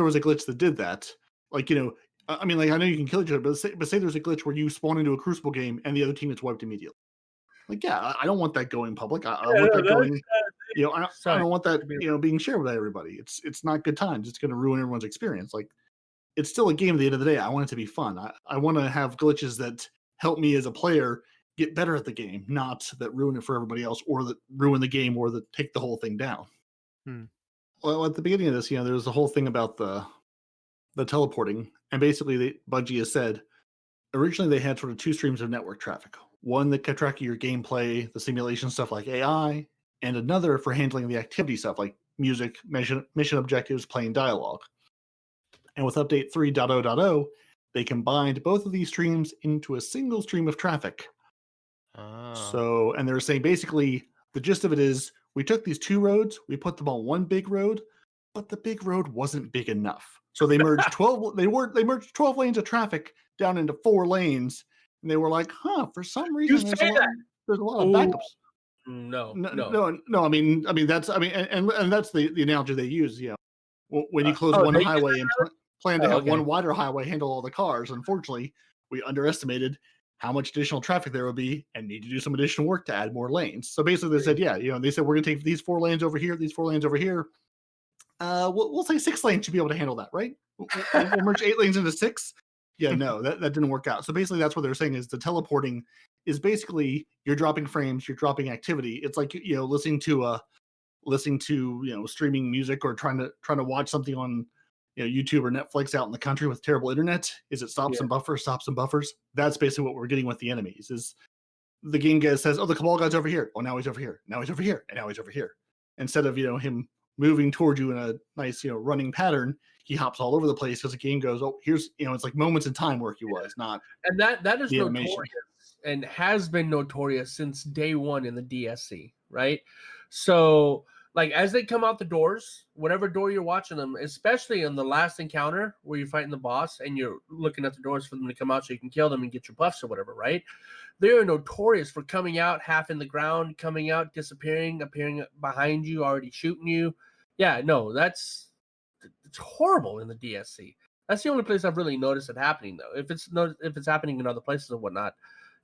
was a glitch that did that, like, I mean, like, I know you can kill each other, but say there's a glitch where you spawn into a Crucible game and the other team is wiped immediately. Like, yeah, I don't want that going public. I want that going, I don't want that, being shared with everybody. It's not good times. It's going to ruin everyone's experience. Like, it's still a game at the end of the day. I want it to be fun. I want to have glitches that help me as a player get better at the game, not that ruin it for everybody else or that ruin the game or that take the whole thing down. Well, at the beginning of this, there was the whole thing about the teleporting, and basically Bungie has said originally they had sort of two streams of network traffic. One that kept track of your gameplay, the simulation stuff like AI, and another for handling the activity stuff like music, mission objectives, playing dialogue. And with update 3.0.0, they combined both of these streams into a single stream of traffic. So, and they're saying basically the gist of it is we took these two roads, we put them on one big road, but the big road wasn't big enough. So they merged 12. They merged 12 lanes of traffic down into 4 lanes, and they were like, for some reason there's a lot of backups. No. I mean that's and that's the analogy they use. When you close one highway and plan to have one wider highway handle all the cars, unfortunately, we underestimated how much additional traffic there would be and need to do some additional work to add more lanes. So basically, they said, they said we're going to take these 4 lanes over here, these 4 lanes over here. We'll say 6 lanes should be able to handle that, right? We'll merge 8 lanes into 6. Yeah, no, that didn't work out. So basically, that's what they're saying is the teleporting is basically you're dropping frames, you're dropping activity. It's like listening to streaming music or trying to watch something on YouTube or Netflix out in the country with terrible internet. Is it stops and buffers? That's basically what we're getting with the enemies. Is the game guy says, "Oh, the Cabal guy's over here. Oh, now he's over here. Now he's over here. And now he's over here." Instead of him moving toward you in a nice running pattern, he hops all over the place because the game goes, "Oh, here's it's like moments in time where he was not." And that is notorious and has been notorious since day one in the DSC, right? So, like, as they come out the doors, whatever door you're watching them, especially in the last encounter where you're fighting the boss and you're looking at the doors for them to come out so you can kill them and get your buffs or whatever, right? They are notorious for coming out half in the ground, coming out, disappearing, appearing behind you, already shooting you. Yeah, no, it's horrible in the DSC. That's the only place I've really noticed it happening, though. If it's happening in other places or whatnot,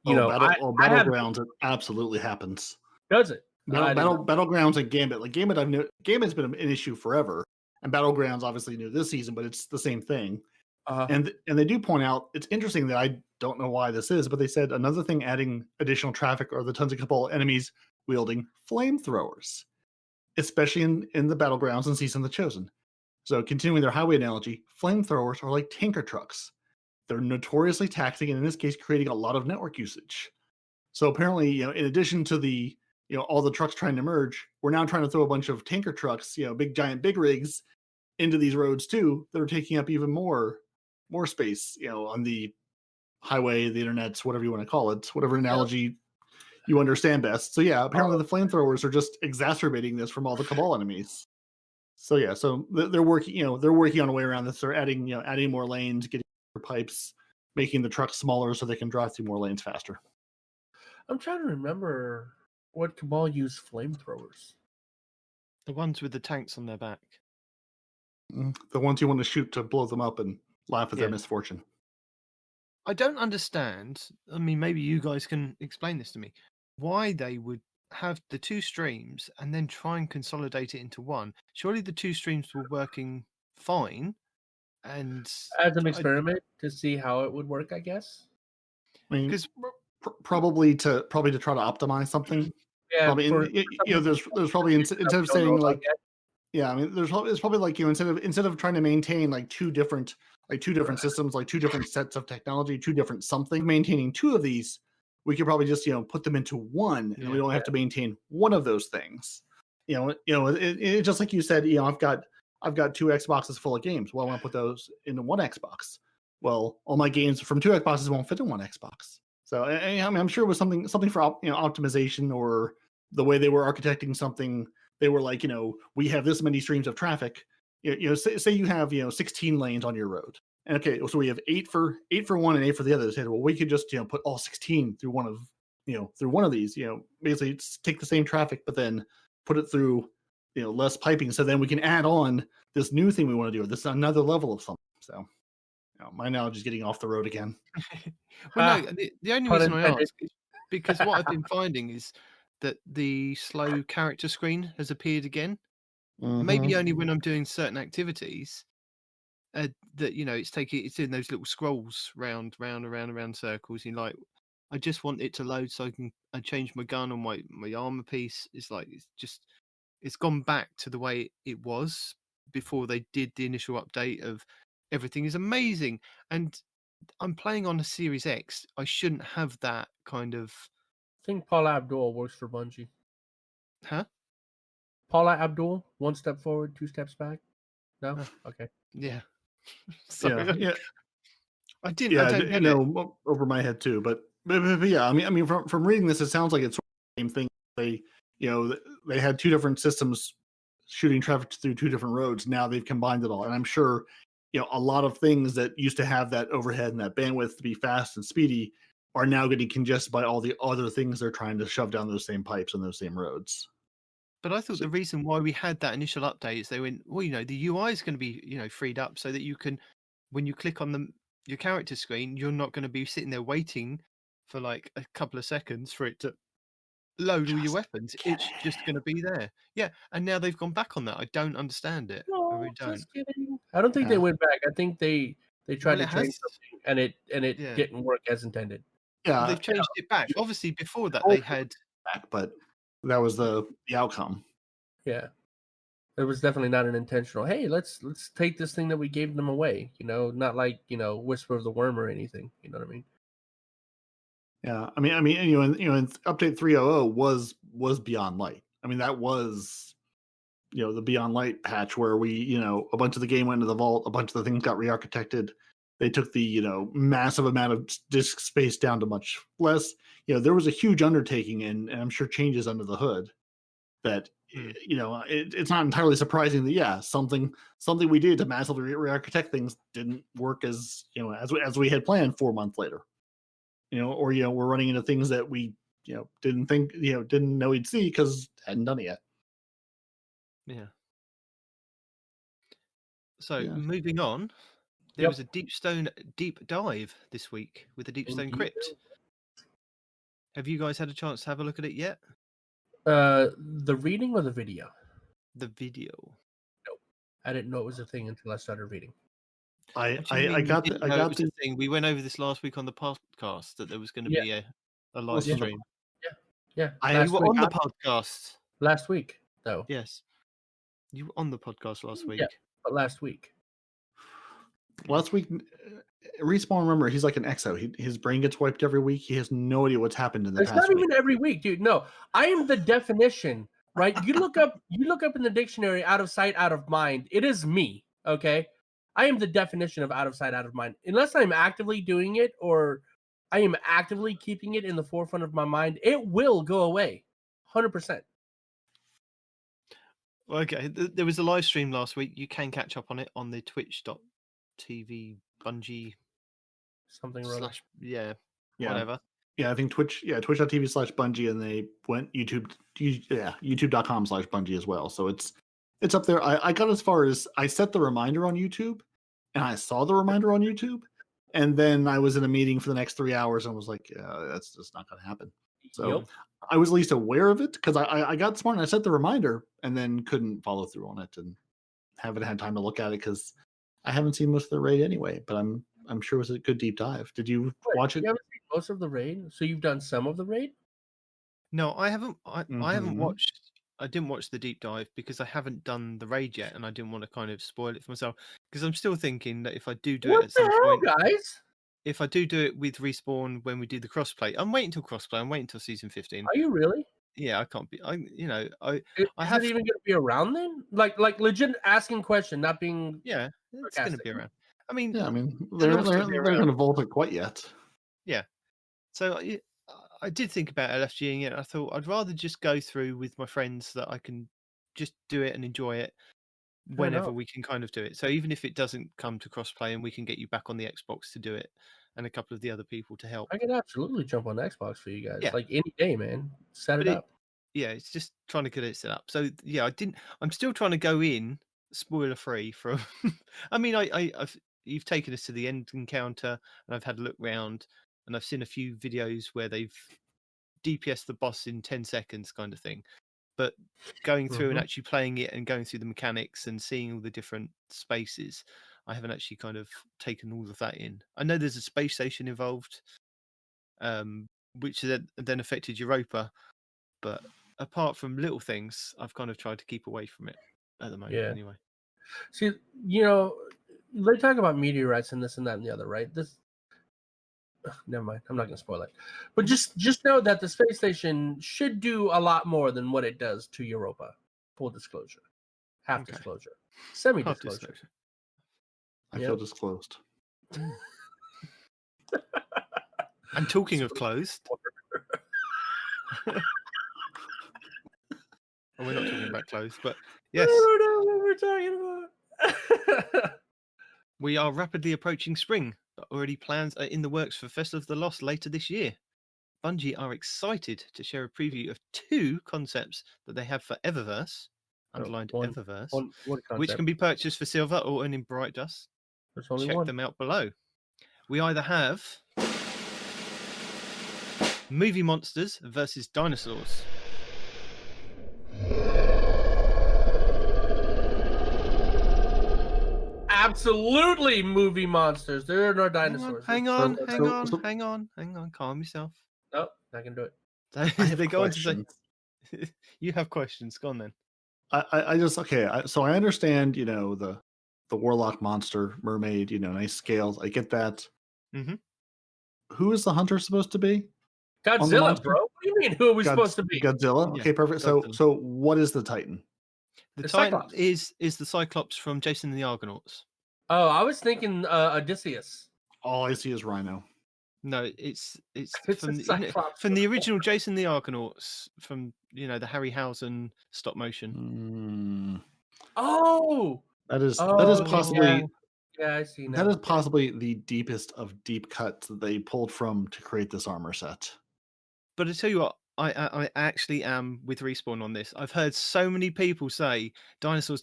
Battlegrounds, it absolutely happens. Does it? Battlegrounds and Gambit. Like Gambit's been an issue forever, and Battlegrounds obviously new this season, but it's the same thing. And they do point out it's interesting that I don't know why this is, but they said another thing adding additional traffic are the tons of Cabal enemies wielding flamethrowers, especially in the Battlegrounds and Season of the Chosen. So continuing their highway analogy, flamethrowers are like tanker trucks. They're notoriously taxing, and in this case, creating a lot of network usage. So apparently, in addition to the all the trucks trying to merge, we're now trying to throw a bunch of tanker trucks, big rigs into these roads too that are taking up even more space, on the highway, the internets, whatever you want to call it, whatever analogy you understand best. So yeah, apparently the flamethrowers are just exacerbating this from all the Cabal enemies. So yeah, so they're working on a way around this. They're adding more lanes, getting pipes, making the trucks smaller so they can drive through more lanes faster. I'm trying to remember what Cabal used flamethrowers. The ones with the tanks on their back. The ones you want to shoot to blow them up and laugh at their misfortune. I don't understand. I mean, maybe you guys can explain this to me. Why they would have the 2 streams and then try and consolidate it into one. Surely the 2 streams were working fine. And as an experiment to see how it would work, I guess. I mean, because probably to try to optimize something. Yeah, probably there's probably instead of saying like, I mean, it's probably like instead of trying to maintain like two different systems, like 2 different sets of technology, 2 different something, maintaining 2 of these, we could probably just put them into one, and we don't have to maintain one of those things. It just like you said, I've got 2 Xboxes full of games. Well, I want to put those into one Xbox. Well, all my games from 2 Xboxes won't fit in one Xbox. So I mean, I'm sure it was something for optimization, or the way they were architecting something. They were like, we have this many streams of traffic. Say you have 16 lanes on your road, and okay, so we have 8 for one and 8 for the other. They said, well, we could just put all 16 through one of these. Basically take the same traffic, but then put it through less piping. So then we can add on this new thing we want to do. This is another level of something. So my analogy is getting off the road again. Well, no, the only Pun reason I intended. ask is because what I've been finding is that the slow character screen has appeared again. Maybe only when I'm doing certain activities. That it's in those little scrolls round circles. And like, I just want it to load so I change my gun on my armor piece. It's like it's gone back to the way it was before they did the initial update of everything is amazing. And I'm playing on a Series X. I shouldn't have that kind of. I think Paula Abdul works for Bungie. Huh? Paula Abdul, 1 step forward, 2 steps back. No, okay. Yeah. Sorry. Yeah. I don't get it. Over my head too. But yeah, I mean, from reading this, it sounds like it's sort of the same thing. They had 2 different systems shooting traffic through 2 different roads. Now they've combined it all, and I'm sure a lot of things that used to have that overhead and that bandwidth to be fast and speedy are now getting congested by all the other things they're trying to shove down those same pipes and those same roads. But I thought the reason why we had that initial update is they went, well, the UI is going to be, freed up so that you can, when you click on your character screen, you're not going to be sitting there waiting for like a couple of seconds for it to load all your weapons. It's just going to be there. Yeah, and now they've gone back on that. I don't understand it. I really don't. Just kidding. I don't think they went back. I think they tried to change something, and it didn't work as intended. Yeah, they've changed it back. Obviously, before that they had back, but that was the outcome. Yeah, it was definitely not an intentional. Hey, let's take this thing that we gave them away. Not like Whisper of the Worm or anything. You know what I mean? Yeah, I mean, in update 3.0 was Beyond Light. I mean, that was the Beyond Light patch where we a bunch of the game went into the vault, a bunch of the things got re-architected. They took the massive amount of disk space down to much less. There was a huge undertaking, and I'm sure changes under the hood that it's not entirely surprising that something we did to massively re-architect things didn't work as as we had planned 4 months later. Or we're running into things that we didn't know we'd see because hadn't done it yet. Yeah. So moving on, there was a deep dive this week with the Deepstone Crypt. Have you guys had a chance to have a look at it yet? The reading or the video? The video. Nope. I didn't know it was a thing until I started reading. I got the thing. We went over this last week on the podcast that there was going to be a live stream. Yeah. You were on the podcast last week, though. Yes, you were on the podcast last week. Yeah, but last week. Respawn. Remember, he's like an exo. His brain gets wiped every week. He has no idea what's happened in the past. It's not even every week, dude. No, I am the definition. Right? You look up in the dictionary, out of sight, out of mind. It is me. Okay. I am the definition of out of sight, out of mind. Unless I'm actively doing it or I am actively keeping it in the forefront of my mind, it will go away. 100%. Okay. There was a live stream last week. You can catch up on it on the twitch.tv Bungie something whatever. Yeah, I think twitch.tv/Bungie, and they went youtube.com/Bungie as well. So it's up there. I got as far as I set the reminder on YouTube, and I saw the reminder on YouTube, and then I was in a meeting for the next 3 hours and was like, that's just not going to happen. So I was at least aware of it because I got smart and I set the reminder and then couldn't follow through on it and haven't had time to look at it because I haven't seen most of the raid anyway. But I'm sure it was a good deep dive. Did you watch it? You haven't seen most of the raid, so you've done some of the raid? No, I haven't. I haven't watched. I didn't watch the deep dive because I haven't done the raid yet, and I didn't want to kind of spoil it for myself. Because I'm still thinking that if I do it at some point, guys, if I do it with Respawn when we do the crossplay, I'm waiting till crossplay. I'm waiting till season 15. Are you really? Yeah, I can't be. Is it even going to be around then? Like legit asking question, not being. Yeah, it's going to be around. I mean, yeah, I mean, they're not going to vault it quite yet. Yeah, so I did think about LFGing it. I thought I'd rather just go through with my friends so that I can just do it and enjoy it whenever we can kind of do it. So even if it doesn't come to crossplay and we can get you back on the Xbox to do it and a couple of the other people to help. I can absolutely jump on the Xbox for you guys. Yeah. Like any day, man. Set it up. It's just trying to get it set up. So yeah, I'm still trying to go in spoiler free from I mean, you've taken us to the end encounter, and I've had a look round, and I've seen a few videos where they've DPS the boss in 10 seconds, kind of thing. But going through and actually playing it and going through the mechanics and seeing all the different spaces, I haven't actually kind of taken all of that in. I know there's a space station involved, which then affected Europa, but apart from little things, I've kind of tried to keep away from it at the moment. Anyway, see, they talk about meteorites and this and that and the other, right? Never mind. I'm not going to spoil it. But just know that the space station should do a lot more than what it does to Europa. Full disclosure. Half disclosure. Semi-disclosure. I feel disclosed. I'm talking of closed. Well, we're not talking about clothes, but yes. I don't know what we're talking about. We are rapidly approaching spring, but already plans are in the works for Festival of the Lost later this year. Bungie are excited to share a preview of 2 concepts that they have for Eververse, underlined Eververse, which can be purchased for silver or earning bright dust. There's only Check one. them out below. We either have movie monsters versus dinosaurs. Absolutely movie monsters. There are no dinosaurs. Hang on. Calm yourself. Nope, not gonna do it. They go on to say, you have questions. Go on then. I just so I understand, the warlock monster, mermaid, nice scales. I get that. Mm-hmm. Who is the hunter supposed to be? Godzilla, bro. What do you mean? Who are we supposed to be? Godzilla. Okay, perfect. Godzilla. So what is the Titan? The Titan is the Cyclops from Jason and the Argonauts. Oh, I was thinking Odysseus. All I see is Rhino. No, it's from the original Jason the Argonauts, from the Harryhausen stop motion. Oh, that is possibly I see now. That is possibly the deepest of deep cuts that they pulled from to create this armor set. But I tell you what, I actually am with Respawn on this. I've heard so many people say dinosaurs,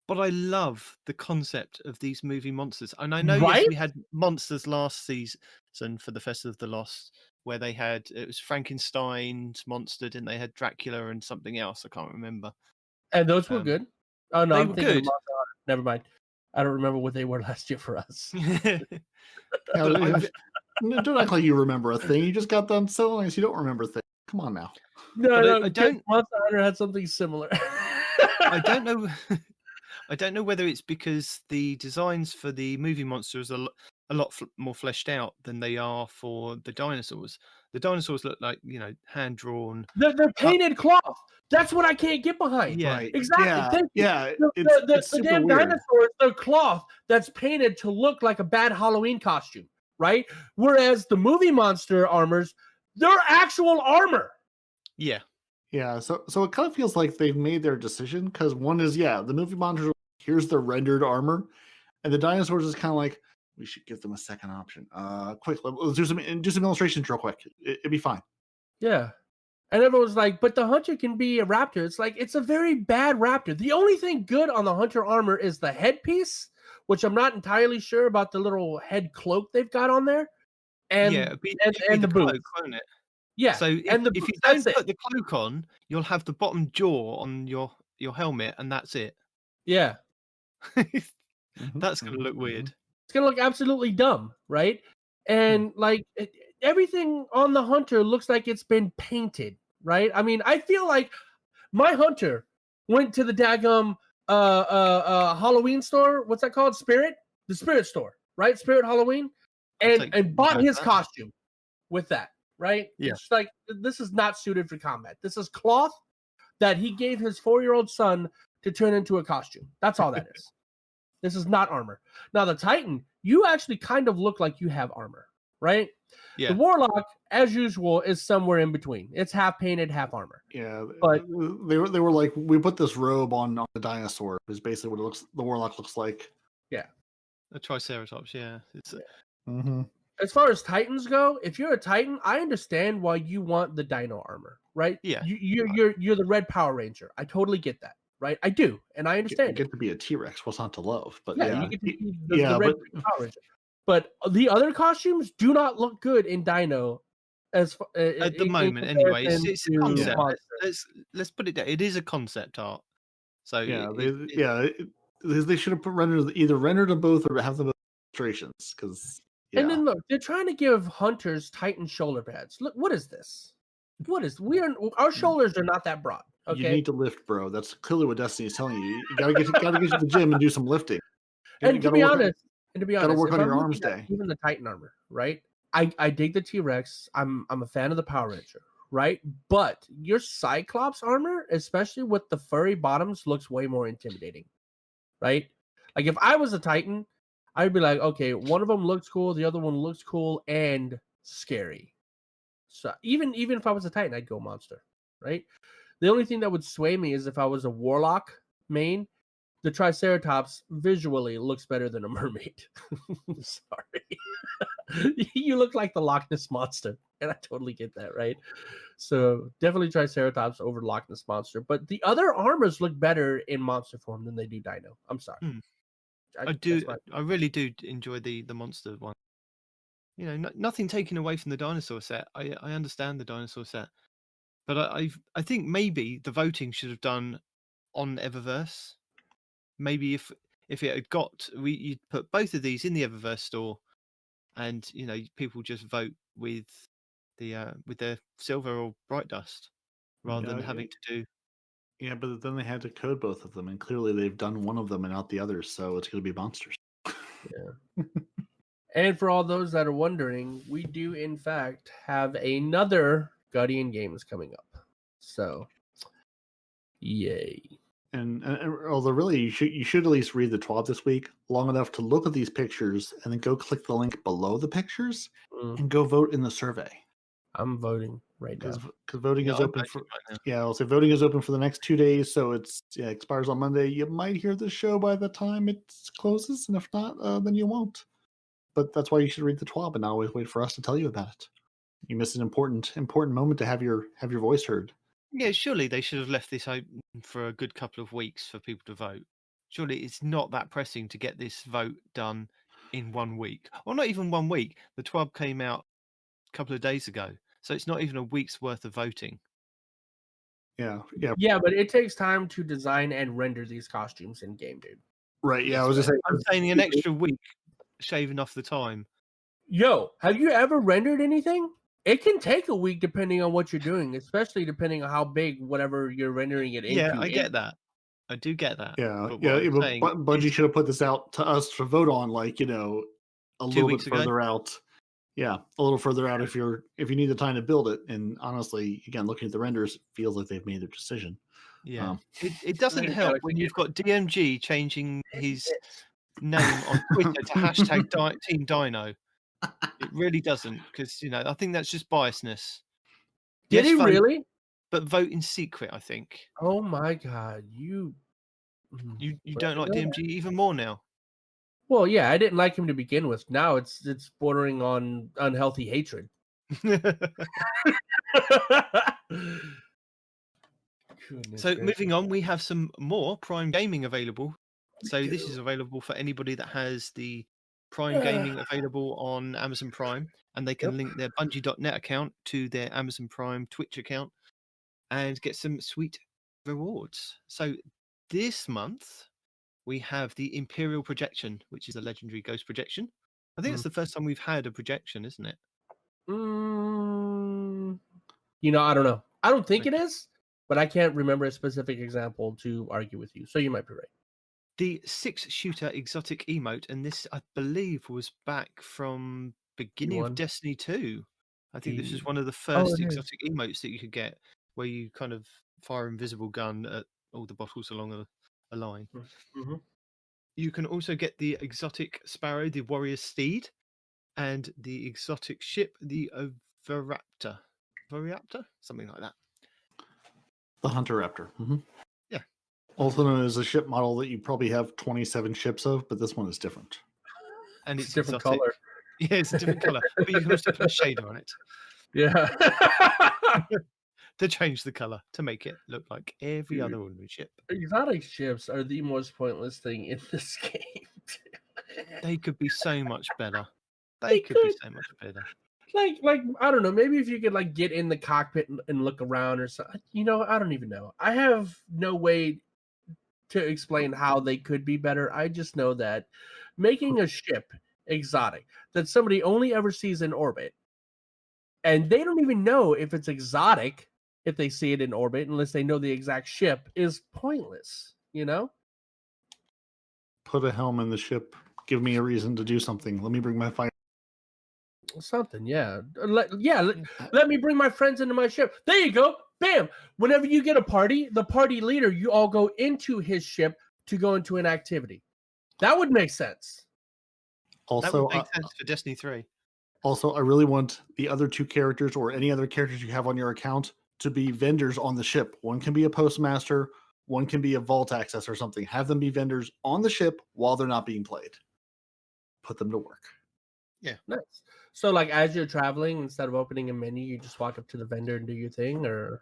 but I love the concept of these movie monsters. And I know yes, we had monsters last season for the Festival of the Lost, where it was Frankenstein's monster, didn't they? Had Dracula and something else. I can't remember. And those were good. Oh no, they I'm were thinking good. Never mind. I don't remember what they were last year for us. Don't act like you remember a thing. You just got done selling us. You don't remember things. Come on now. No, I don't. Monster Hunter had something similar. I don't know. I don't know whether it's because the designs for the movie monsters are a lot more fleshed out than they are for the dinosaurs. The dinosaurs look like, hand drawn. They're painted cloth. That's what I can't get behind. Yeah, right. Exactly. Yeah. The damn dinosaurs, they're cloth that's painted to look like a bad Halloween costume, right? Whereas the movie monster armors, they're actual armor. Yeah. Yeah, so it kind of feels like they've made their decision, because one is, the movie monsters, here's the rendered armor, and the dinosaurs is kind of like, we should give them a second option. Quick, let's do some illustrations real quick. It'd be fine. Yeah. And everyone's like, but the hunter can be a raptor. It's like, it's a very bad raptor. The only thing good on the hunter armor is the headpiece, which I'm not entirely sure about the little head cloak they've got on there. And, it'd be the boots. Cloak, won't it? Yeah. So if you don't put the cloak on, you'll have the bottom jaw on your helmet, and that's it. Yeah. That's going to look weird. It's going to look absolutely dumb, right? And everything on the hunter looks like it's been painted, right? I mean, I feel like my hunter went to the daggum Halloween store. What's that called? The Spirit store, right? Spirit Halloween, and bought his costume with that, right? Yeah. It's like, this is not suited for combat. This is cloth that he gave his 4-year-old son to turn into a costume. That's all that is. This is not armor. Now, the Titan, you actually kind of look like you have armor, right? Yeah. The Warlock, as usual, is somewhere in between. It's half painted, half armor. Yeah, but they were like, we put this robe on the dinosaur, is basically what the Warlock looks like. Yeah. A Triceratops, yeah. As far as Titans go, if you're a Titan, I understand why you want the dino armor, right? Yeah. You're the Red Power Ranger. I totally get that, right? I do, and I You understand. get to be a T-Rex. What's not to love? But Yeah, yeah, you get to see yeah, the red but Power Ranger. But the other costumes do not look good in Dino, as At the in moment, anyway, comparison it's a to concept. Monster. Let's put it down. It is a concept art. So yeah, it, they should have rendered them both or have them both illustrations because And then look, they're trying to give hunters Titan shoulder pads. Look, what is this? What is our shoulders are not that broad. you Okay, need to lift, bro. That's clearly what Destiny is telling you. You gotta get to the gym and do some lifting. and to be honest, gotta work if on I'm your arms looking at day. even the Titan armor, right? I dig the T-Rex. I'm a fan of the Power Ranger, right? But your Cyclops armor, especially with the furry bottoms, looks way more intimidating, right? Like if I was a Titan, I'd be like, okay, one of them looks cool, the other one looks cool and scary. So even if I was a Titan, I'd go monster, right? The only thing that would sway me is if I was a Warlock main. The Triceratops visually looks better than a mermaid. Sorry. You look like the Loch Ness Monster, and I totally get that, right? So definitely Triceratops over Loch Ness Monster. But the other armors look better in monster form than they do Dino. I'm sorry. I really do enjoy the monster one. You know, nothing taken away from the dinosaur set. I understand the dinosaur set, but I think maybe the voting should have done on Eververse. Maybe if it had got you'd put both of these in the Eververse store, and you know people just vote with their silver or bright dust rather than having to do. Yeah, but then they had to code both of them, and clearly they've done one of them and not the others, so it's going to be monsters. Yeah. And for all those that are wondering, we do in fact have another Guardian Games coming up. So, yay! And although really you should at least read the TWAB this week long enough to look at these pictures and then go click the link below the pictures and go vote in the survey. I'm voting right now because voting is open for I'll say voting is open for the next 2 days, so it expires on Monday. You might hear the show by the time it closes, and if not, then you won't. But that's why you should read the TWAB and not always wait for us to tell you about it. You miss an important moment to have your voice heard. Yeah, surely they should have left this open for a good couple of weeks for people to vote. Surely it's not that pressing to get this vote done in 1 week. Or not even 1 week. The TWAB came out a couple of days ago. So it's not even a week's worth of voting. Yeah, but it takes time to design and render these costumes in game, dude. Right, yeah, I was just saying. I'm saying an extra week shaving off the time. Yo, have you ever rendered anything? It can take a week depending on what you're doing, especially depending on how big whatever you're rendering it into. Yeah, I get that. I do get that. Yeah, but Bungie should have put this out to us to vote on, like, a little bit further out. Yeah, a little further out if you need the time to build it. And honestly, again, looking at the renders, it feels like they've made their decision. Yeah, it doesn't help when you've got DMG changing his name on Twitter to hashtag Team Dino. It really doesn't, because I think that's just biasness. Did he really? But vote in secret, I think. Oh my god, you don't like DMG even more now. Well, yeah, I didn't like him to begin with. Now it's bordering on unhealthy hatred. So moving on, we have some more Prime Gaming available. So this is available for anybody that has the Prime Gaming available on Amazon Prime, and they can link their Bungie.net account to their Amazon Prime Twitch account and get some sweet rewards. So this month we have the Imperial Projection, which is a legendary ghost projection. I think it's the first time we've had a projection, isn't it? I don't know. I don't think it is, but I can't remember a specific example to argue with you. So you might be right. The 6-shooter exotic emote, and this, I believe, was back from beginning of Destiny 2. I think this is one of the first exotic emotes that you could get, where you kind of fire invisible gun at all the bottles along a line. Mm-hmm. You can also get the exotic sparrow, the warrior steed, and the exotic ship, the Overraptor. Overraptor? Something like that. The Hunter Raptor. Mm-hmm. Yeah. Also known as a ship model that you probably have 27 ships of, but this one is different. And it's different exotic. color. Yeah, it's a different color. But you can also put a shader on it. Yeah. to change the color to make it look like every other ordinary ship. Exotic ships are the most pointless thing in this game. They could be so much better. They They could be could. so much better. Like I don't know. Maybe if you could like get in the cockpit and look around or something. I don't even know. I have no way to explain how they could be better. I just know that making a ship exotic that somebody only ever sees in orbit, and they don't even know if it's exotic if they see it in orbit unless they know the exact ship, is pointless. Put a helm in the ship. Give me a reason to do something. Let me bring my fire. Something, yeah. Let me bring my friends into my ship. There you go. Bam. Whenever you get a party, the party leader, you all go into his ship to go into an activity. That would make sense. That Also, would make sense for Destiny 3. I really want the other two characters or any other characters you have on your account to be vendors on the ship. One can be a postmaster, one can be a vault access or something. Have them be vendors on the ship while they're not being played. Put them to work. Yeah. Nice. So, like, as you're traveling, instead of opening a menu, you just walk up to the vendor and do your thing, or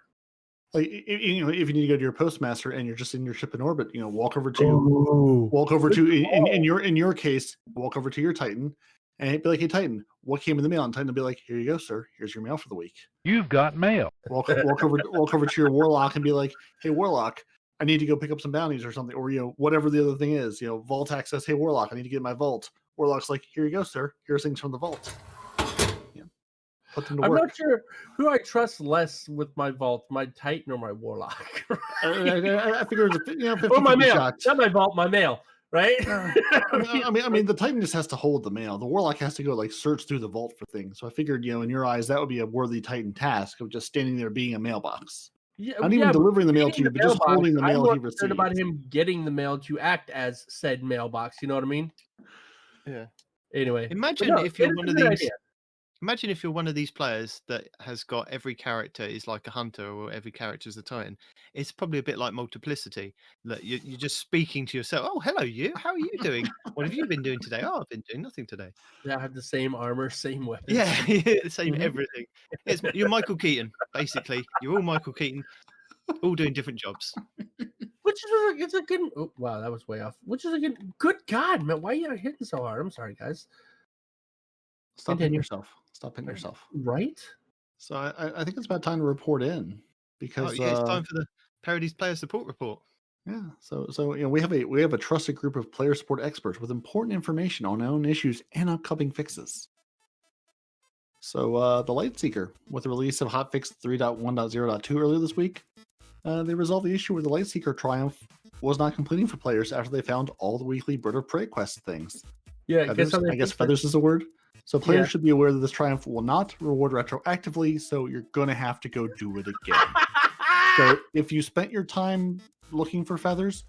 Like, if you need to go to your postmaster and you're just in your ship in orbit, walk over to in your case, walk over to your Titan and be like, "Hey Titan, what came in the mail?" And Titan will be like, "Here you go, sir. Here's your mail for the week." You've got mail. Walk over to your Warlock and be like, "Hey Warlock, I need to go pick up some bounties or something," or whatever the other thing is. Vault access. Hey Warlock, I need to get my vault. Warlock's like, "Here you go, sir. Here's things from the vault." Put them to I'm work. not sure who I trust less with my vault, my Titan or my Warlock. I figure it's a 50 or my mail. shot. Not my vault, my mail. Right? I mean, the Titan just has to hold the mail. The Warlock has to go like search through the vault for things. So I figured, in your eyes, that would be a worthy Titan task of just standing there being a mailbox. Yeah, Not even delivering the mail to you, but just holding the mail he I'm received. about him getting the mail to act as said mailbox. You know what I mean? Yeah. Anyway, Imagine if you're one of these. Imagine if you're one of these players that has got every character is like a hunter or every character is a Titan. It's probably a bit like multiplicity. That you're just speaking to yourself. Oh, hello, you. How are you doing? What have you been doing today? Oh, I've been doing nothing today. Yeah, I have the same armor, same weapons. Yeah, same everything. You're Michael Keaton, basically. You're all Michael Keaton, all doing different jobs. Which is a good. Oh, wow, that was way off. Which is a good God, man. Why are you hitting so hard? I'm sorry, guys. Stop hitting yourself. Stop hitting yourself. Right? So I think it's about time to report in because it's time for the Peroty's player support report. Yeah. So we have a trusted group of player support experts with important information on known issues and upcoming fixes. So the Lightseeker, with the release of hotfix 3.1.0.2 earlier this week, they resolved the issue where the Lightseeker Triumph was not completing for players after they found all the weekly Bird of Prey quest things. Yeah, I guess feathers is a word. So players should be aware that this Triumph will not reward retroactively, so you're going to have to go do it again. So if you spent your time looking for feathers,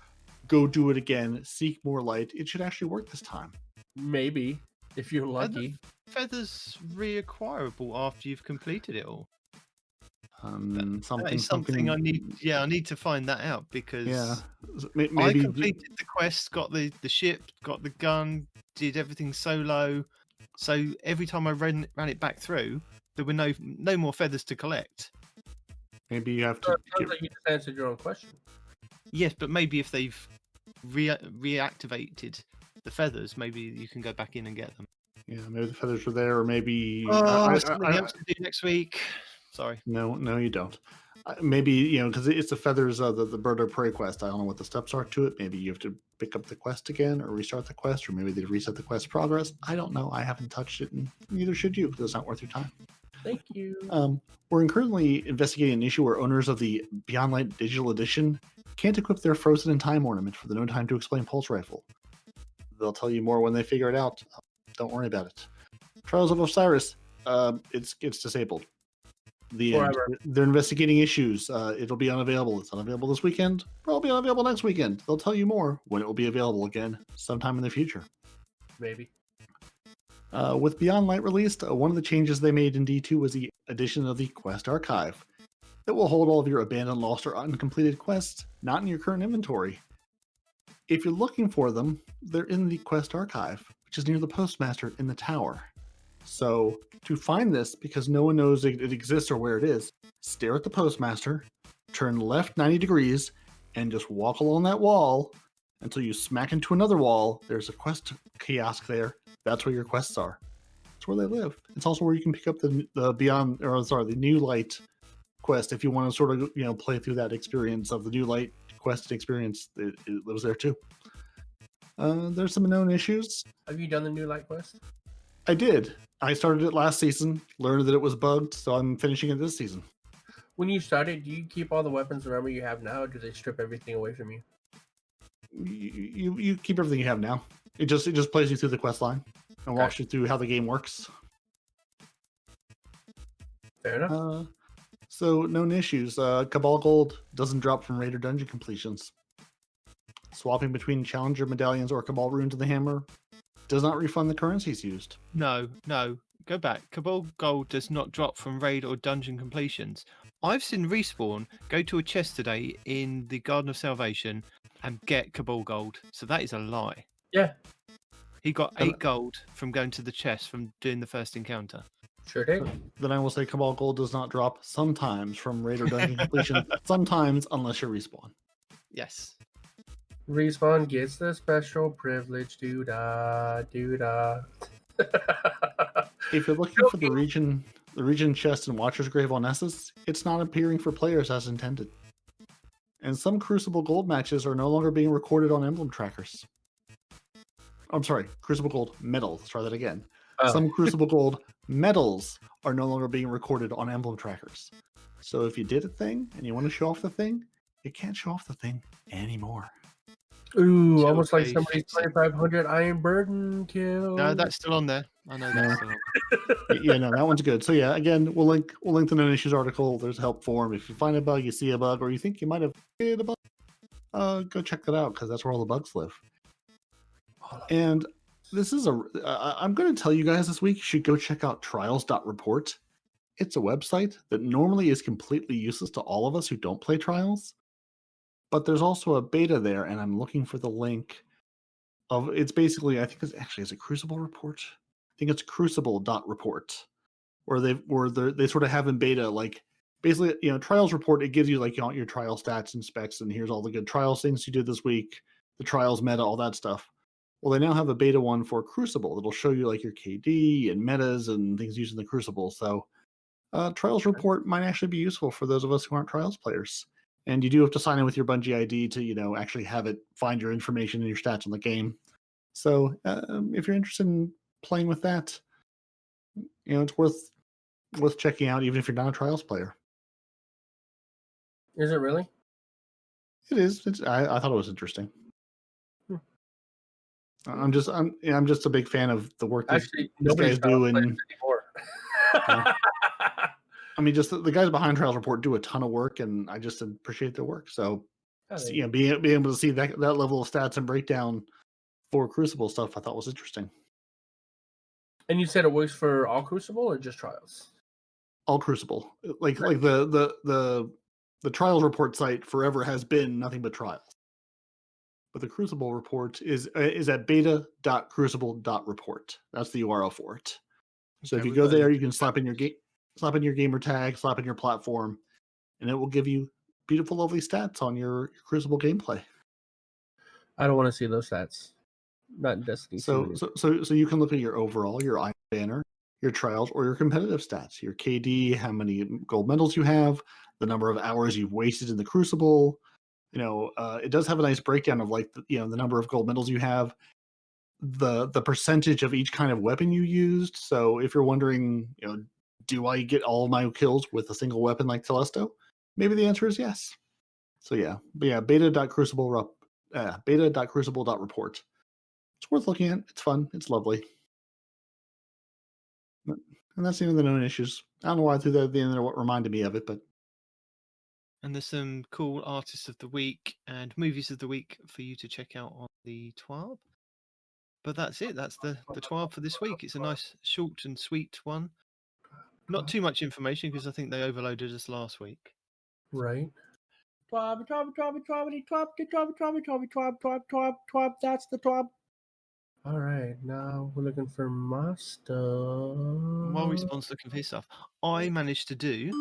go do it again. Seek more light. It should actually work this time. Maybe, if you're lucky. Feathers reacquirable after you've completed it all. Something I need. Yeah, I need to find that out because maybe I completed the quest, got the ship, got the gun, did everything solo. So every time I ran it back through, there were no more feathers to collect. Maybe you have to. Sounds like you just answered your own question. Yes, but maybe if they've reactivated the feathers, maybe you can go back in and get them. Yeah, maybe the feathers are there, or maybe something else to do next week. Sorry. No, you don't. Maybe because it's the feathers of the Bird of Prey quest. I don't know what the steps are to it. Maybe you have to pick up the quest again, or restart the quest, or maybe they reset the quest progress. I don't know. I haven't touched it, and neither should you, because it's not worth your time. Thank you. We're currently investigating an issue where owners of the Beyond Light Digital Edition can't equip their Frozen in Time ornament for the No Time to Explain Pulse Rifle. They'll tell you more when they figure it out. Don't worry about it. Trials of Osiris, it's disabled. They're investigating issues. It'll be unavailable. It's unavailable this weekend. It'll be unavailable next weekend. They'll tell you more when it will be available again sometime in the future. Maybe. With Beyond Light released, one of the changes they made in D2 was the addition of the Quest Archive. It will hold all of your abandoned, lost, or uncompleted quests, not in your current inventory. If you're looking for them, they're in the Quest Archive, which is near the Postmaster in the tower. So to find this, because no one knows it exists or where it is, stare at the postmaster, turn left 90 degrees, and just walk along that wall until you smack into another wall. There's a quest kiosk there. That's where your quests are. It's where they live. It's also where you can pick up the New Light quest if you want to sort of play through that experience of the New Light quest experience. It lives there too. There's some known issues. Have you done the New Light quest? I did. I started it last season, learned that it was bugged, so I'm finishing it this season. When you started, do you keep all the weapons and armor you have now, or do they strip everything away from you? You keep everything you have now. It just plays you through the quest line and walks you through how the game works. Fair enough. So known issues. Cabal Gold doesn't drop from raid or dungeon completions. Swapping between Challenger medallions or Cabal runes in the hammer does not refund the currencies used. No. Go back. Cabal Gold does not drop from raid or dungeon completions. I've seen Respawn go to a chest today in the Garden of Salvation and get Cabal Gold. So that is a lie. Yeah. He got 8 gold from going to the chest from doing the first encounter. Sure did. Then I will say Cabal Gold does not drop sometimes from raid or dungeon completion. Sometimes, unless you're Respawn. Yes. Respawn gets the special privilege. Doo-da, doo-da. If you're looking for the region chest in Watcher's Grave on Essus, it's not appearing for players as intended. And some Crucible Gold matches are no longer being recorded on emblem trackers. I'm sorry, Crucible Gold medals. Try that again. Some Crucible Gold medals are no longer being recorded on emblem trackers. So if you did a thing and you want to show off the thing, you can't show off the thing anymore. Ooh, almost like somebody's 2500 Iron Burden kill. No, that's still on there. I know that's still on. Yeah, no, that one's good. So yeah, again, we'll link the known issues article. There's a help form. If you find a bug, you see a bug, or you think you might have hit a bug, go check that out because that's where all the bugs live. And this is I'm going to tell you guys this week, you should go check out trials.report. It's a website that normally is completely useless to all of us who don't play Trials. But there's also a beta there, and I'm looking for the link of it's basically, I think it's a Crucible report. I think it's crucible.report, where they sort of have in beta, like basically, Trials report, it gives you like your trial stats and specs, and here's all the good Trials things you did this week, the Trials meta, all that stuff. Well, they now have a beta one for Crucible that'll show you like your KD and metas and things using the Crucible. So Trials report might actually be useful for those of us who aren't Trials players. And you do have to sign in with your Bungie ID to, actually have it find your information and your stats on the game. So if you're interested in playing with that, it's worth checking out, even if you're not a Trials player. Is it really? It is. I thought it was interesting. I'm just a big fan of the work these guys do, and I mean, just the guys behind Trials Report do a ton of work, and I just appreciate their work. So, being able to see that level of stats and breakdown for Crucible stuff, I thought was interesting. And you said it works for all Crucible or just Trials? All Crucible, like the Trials Report site forever has been nothing but Trials. But the Crucible report is at beta.crucible.report. That's the URL for it. So if you go there, you can slap in your gamer tag, slap in your platform, and it will give you beautiful, lovely stats on your Crucible gameplay. I don't want to see those stats. Not in Destiny. So you can look at your overall, your Iron Banner, your Trials, or your competitive stats. Your KD, how many gold medals you have, the number of hours you've wasted in the Crucible. It does have a nice breakdown of like the number of gold medals you have, the percentage of each kind of weapon you used. So if you're wondering, do I get all of my kills with a single weapon like Telesto? Maybe the answer is yes. So beta.crucible.report. It's worth looking at. It's fun. It's lovely. And that's the end of the known issues. I don't know why I threw that at the end of what reminded me of it, but. And there's some cool artists of the week and movies of the week for you to check out on the TWAB. But that's it. That's the TWAB for this week. It's a nice, short and sweet one. Not too much information because I think they overloaded us last week. Right. TWAB. That's the TWAB. All right, now we're looking for my stuff. While Respawn's looking for his stuff, I managed to do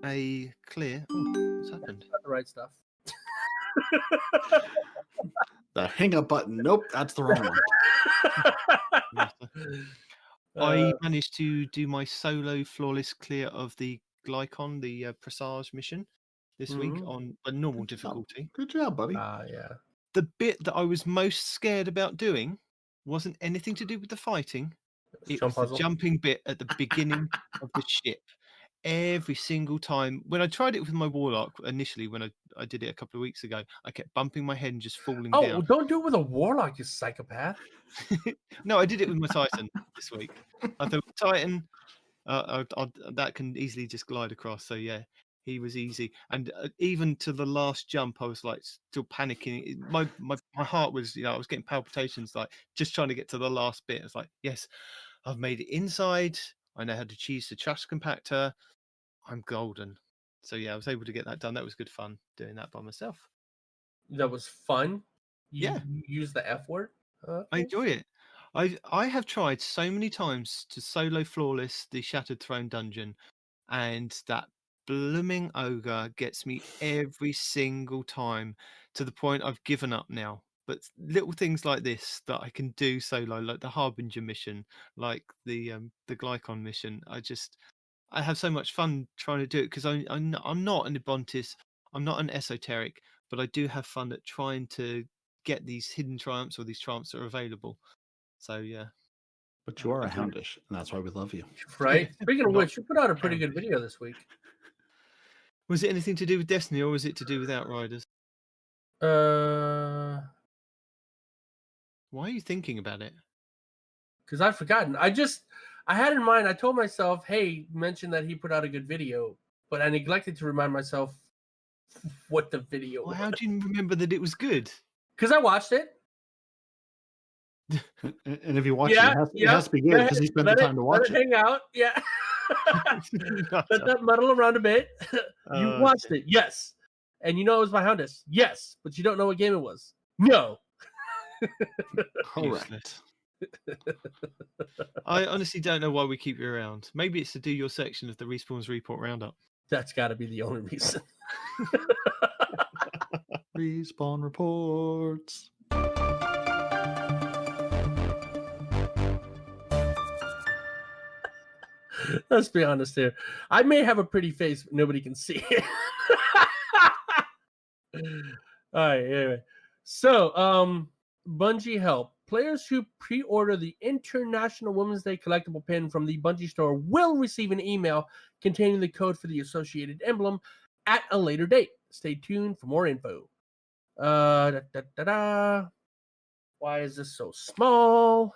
a clear. Oh, what's happened? Not the right stuff. The hang up button. Nope, that's the wrong one. I managed to do my solo flawless clear of the Glycon, the Presage mission this week on a normal difficulty. Good job, buddy. Yeah. The bit that I was most scared about doing wasn't anything to do with the fighting. It was the jumping bit at the beginning of the ship. Every single time when I tried it with my Warlock initially, when I did it a couple of weeks ago, I kept bumping my head and just falling down. Oh, don't do it with a Warlock, you psychopath. No, I did it with my Titan this week. I thought Titan, that can easily just glide across. So yeah, he was easy. And even to the last jump, I was like still panicking. My heart was, I was getting palpitations, like just trying to get to the last bit. It's like, yes, I've made it inside. I know how to choose the trash compactor. I'm golden. So yeah, I was able to get that done. That was good fun doing that by myself. That was fun. You Yeah. use the F word. Okay. I enjoy it. I have tried so many times to solo flawless the Shattered Throne dungeon, and that blooming ogre gets me every single time to the point I've given up now. But little things like this that I can do solo, like the Harbinger mission, like the Glycon mission, I have so much fun trying to do it because I'm not an Ebontis, I'm not an esoteric, but I do have fun at trying to get these hidden triumphs or these triumphs that are available. So yeah. But you are a houndish, and that's why we love you. Right. Speaking of which, you put out a pretty good video this week. Was it anything to do with Destiny, or was it to do with Outriders? Why are you thinking about it? Because I've forgotten. I had in mind, I told myself, hey, mention that he put out a good video, but I neglected to remind myself what the video was. How do you remember that it was good? Because I watched it. And if you watch it has to be good because he spent the time to watch it. Hang out, yeah. Let that muddle around a bit. You watched it, yes. And you know it was by Houndus, yes. But you don't know what game it was, no. Correct. I honestly don't know why we keep you around. Maybe it's to do your section of the Respawn's Report Roundup. That's got to be the only reason. Respawn reports. Let's be honest here. I may have a pretty face, but nobody can see it. All right, anyway. So, Bungie help. Players who pre-order the International Women's Day collectible pin from the Bungie store will receive an email containing the code for the associated emblem at a later date. Stay tuned for more info. Why is this so small?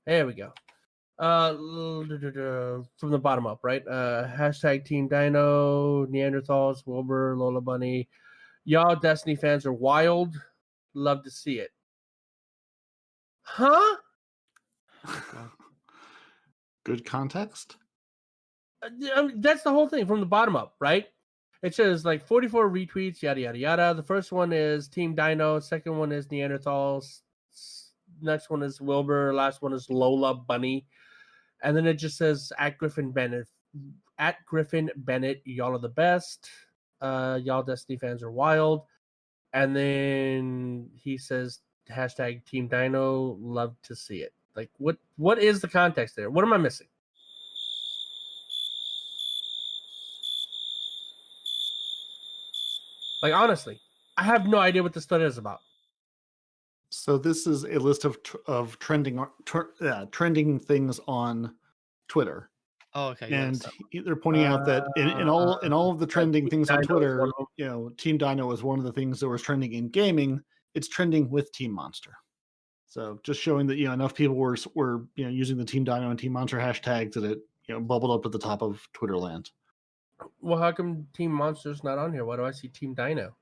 There we go. From the bottom up, right? Hashtag Team Dino, Neanderthals, Wilbur, Lola Bunny. Y'all Destiny fans are wild. Love to see it. Huh? Good context. That's the whole thing from the bottom up, right? It says like 44 retweets, yada, yada, yada. The first one is Team Dino. Second one is Neanderthals. Next one is Wilbur. Last one is Lola Bunny. And then it just says at Griffin Bennett. At Griffin Bennett, y'all are the best. Y'all Destiny fans are wild. And then he says hashtag Team Dino, love to see it. Like what is the context there? What am I missing? Like honestly, I have no idea what this stuff is about. So this is a list of trending things on Twitter. Oh, okay. And they're pointing out that in all of the trending things on Twitter, Team Dino is one of the things that was trending in gaming. It's trending with Team Monster. So just showing that enough people were using the Team Dino and Team Monster hashtags that it bubbled up at the top of Twitter land. Well, how come Team Monster's not on here? Why do I see Team Dino?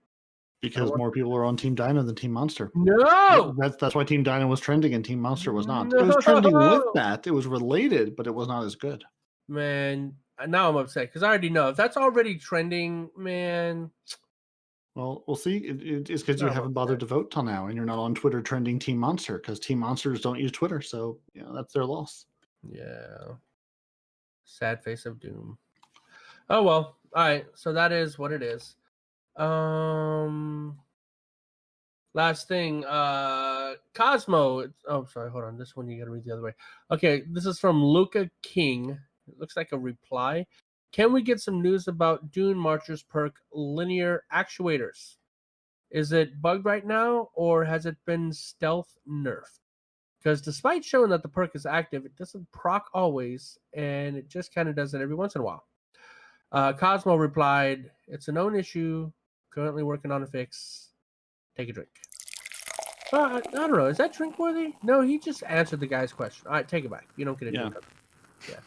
Because more people are on Team Dino than Team Monster. No! That's why Team Dino was trending and Team Monster was not. No! It was trending with that. It was related, but it was not as good. Man, now I'm upset because I already know. If that's already trending, man, Well, we'll see. It's because you No, haven't bothered to vote till now, and you're not on Twitter trending Team Monster because Team Monsters don't use Twitter, so that's their loss. Yeah. Sad face of doom. Oh well. All right. So that is what it is. Last thing. Cosmo. Oh, sorry. Hold on. This one you got to read the other way. Okay. This is from Luca King. It looks like a reply. Can we get some news about Dune Marcher's perk linear actuators? Is it bugged right now, or has it been stealth nerfed? Because despite showing that the perk is active, it doesn't proc always, and it just kind of does it every once in a while. Cosmo replied, "It's a known issue. Currently working on a fix. Take a drink." I don't know. Is that drink worthy? No, he just answered the guy's question. All right, take it back. You don't get a drink. Yeah.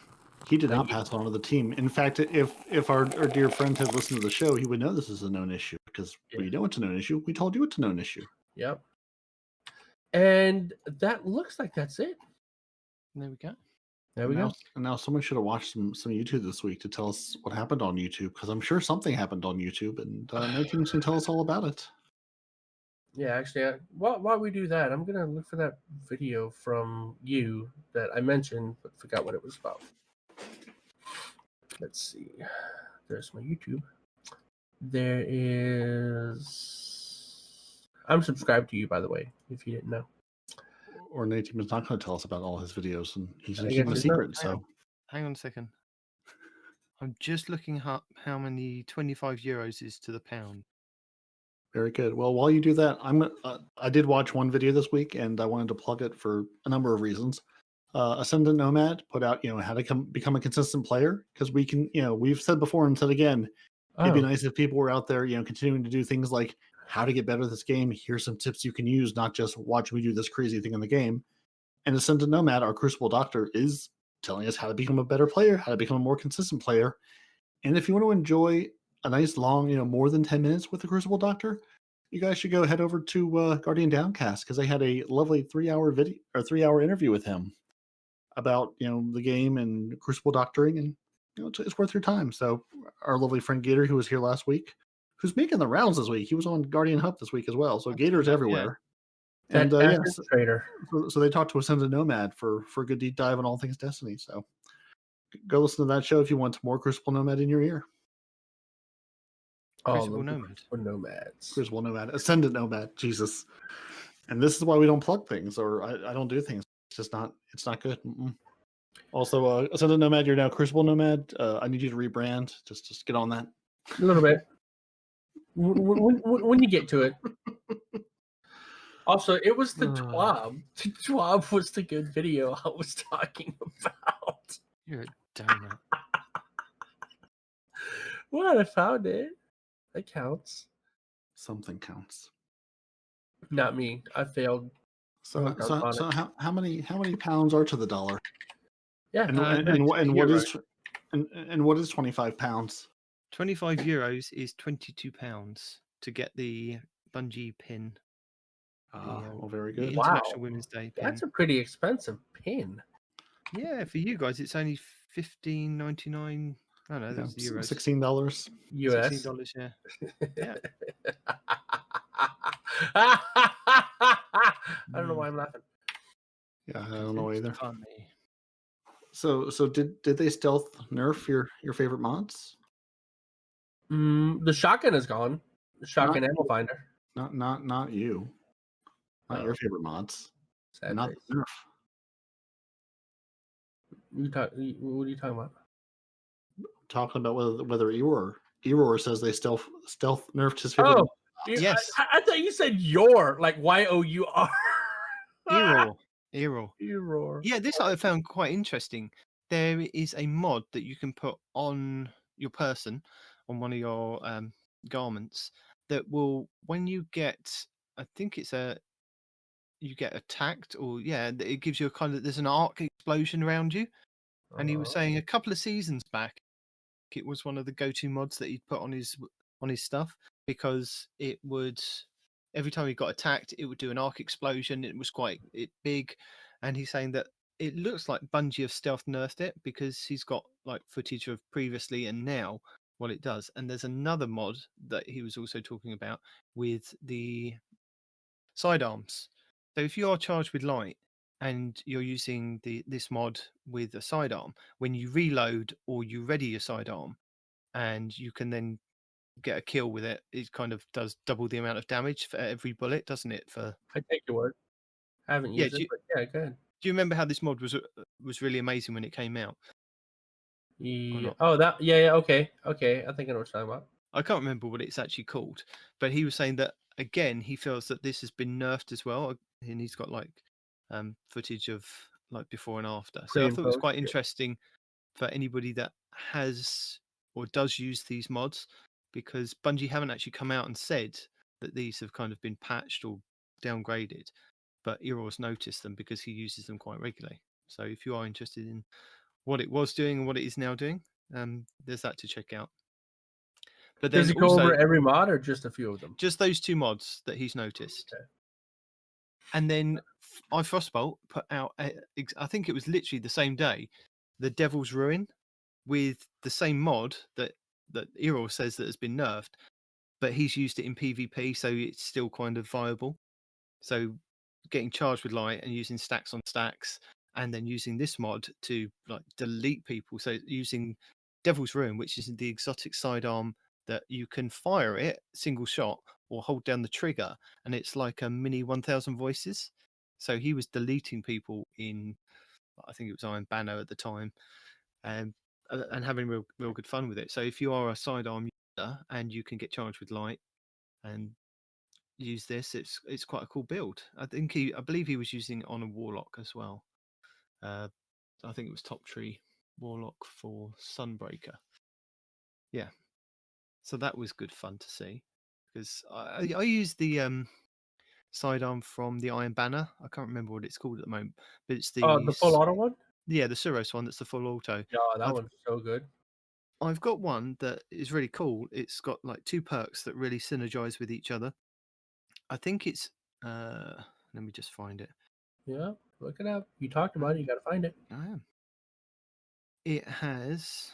He did not pass on to the team. In fact, if our dear friend had listened to the show, he would know this is a known issue because we know it's a known issue. We told you it's a known issue. Yep. And that looks like that's it. There we go. There we go. And now someone should have watched some YouTube this week to tell us what happened on YouTube, because I'm sure something happened on YouTube, and no team's going to tell us all about it. Yeah, actually, while we do that, I'm going to look for that video from you that I mentioned, but forgot what it was about. Let's see. There's my YouTube. There is... I'm subscribed to you, by the way, if you didn't know. Or Nitedemon is not going to tell us about all his videos, and he's going to keep it a secret. So, hang on a second. I'm just looking up how many 25 euros is to the pound. Very good. Well, while you do that, I did watch one video this week, and I wanted to plug it for a number of reasons. Ascendant Nomad put out, how to become a consistent player, because we can, we've said before and said again, it'd be nice if people were out there, continuing to do things like how to get better at this game. Here's some tips you can use, not just watch me do this crazy thing in the game. And Ascendant Nomad, our Crucible Doctor, is telling us how to become a better player, how to become a more consistent player. And if you want to enjoy a nice long, more than 10 minutes with the Crucible Doctor, you guys should go head over to Guardian Downcast, because they had a lovely 3-hour video or 3-hour interview with him about the game and Crucible Doctoring, and it's worth your time. So our lovely friend Gator, who was here last week, who's making the rounds this week, he was on Guardian Hub this week as well. So Gator's everywhere. Yeah. And trader. So they talked to Ascendant Nomad for a good deep dive on all things Destiny. So go listen to that show if you want more Crucible Nomad in your ear. Crucible Nomad. Nomads. Crucible Nomad. Ascendant Nomad. Jesus. And this is why we don't plug things, or I don't do things. It's just not. It's not good. Mm-mm. Also, Ascendant Nomad, you're now Crucible Nomad. I need you to rebrand. Just get on that. A little bit. When you get to it. Also, it was the TWAB. The TWAB was the good video I was talking about. You're a donut. Well, I found it. That counts. Something counts. Not me. I failed. So how many pounds are to the dollar? Yeah. And what is 25 pounds? 25 euros is £22 to get the Bungie pin. Very good. Wow. International Women's Day pin. That's a pretty expensive pin. Yeah, for you guys, it's only $15.99. Oh no, that's the euros. $16 US. $16, yeah. Yeah. I don't know why I'm laughing. Yeah, I don't know either. Funny. So did they stealth nerf your favorite mods? The shotgun is gone. The shotgun ammo finder. Not you. Not your favorite mods. Sad not face. nerf. What are you talking about? Talking about whether Error says they stealth nerfed his favorite. Oh, yes. I thought you said your, like YOUR. Error. Yeah, this I found quite interesting. There is a mod that you can put on your person, on one of your garments, that will, when you get, I think it's you get attacked, or it gives you a kind of, there's an arc explosion around you. And he was saying a couple of seasons back, it was one of the go-to mods that he'd put on his stuff, because it would, every time he got attacked, it would do an arc explosion. It was quite big, and he's saying that it looks like Bungie have stealth nerfed it, because he's got like footage of previously and now, what it does. And there's another mod that he was also talking about with the sidearms. So if you are charged with light and you're using this mod with a sidearm, when you reload or you ready your sidearm and you can then get a kill with it, it kind of does double the amount of damage for every bullet, doesn't it? I take your word. I haven't Yeah, used it, but yeah, go ahead. do you remember how this mod was really amazing when it came out? Yeah. not? Oh, that. Yeah. Okay. Okay. I think I know what you're talking about. I can't remember what it's actually called, but he was saying that again, he feels that this has been nerfed as well, and he's got like footage of like before and after. So Pre I and thought it was post, quite yeah. interesting for anybody that has or does use these mods, because Bungie haven't actually come out and said that these have kind of been patched or downgraded, but Eros noticed them because he uses them quite regularly. So if you are interested in what it was doing and what it is now doing, there's that to check out. But Does then he go also over every mod or just a few of them? just those two mods that he's noticed. Okay. And then iFrostbolt put out, I think it was literally the same day, the Devil's Ruin with the same mod that Eros says that has been nerfed, but he's used it in PvP, so it's still kind of viable. So getting charged with light and using stacks on stacks, and then using this mod to like delete people. So using Devil's Ruin, which is the exotic sidearm that you can fire it single shot or hold down the trigger, and it's like a mini 1000 voices. So he was deleting people in, I think it was Iron Banner at the time, and having real good fun with it. So if you are a sidearm user and you can get charged with light and use this, it's quite a cool build. I believe he was using it on a warlock as well. I think it was Top Tree Warlock for Sunbreaker. Yeah, so that was good fun to see, because I used the sidearm from the Iron Banner. I can't remember what it's called at the moment, but it's Oh, the full auto one? the Suros one. That's the full auto. Yeah, that one's so good. I've got one that is really cool. It's got like two perks that really synergize with each other. I think it's let me just find it. Yeah, look it up. You talked about it. You got to find it. I am. It has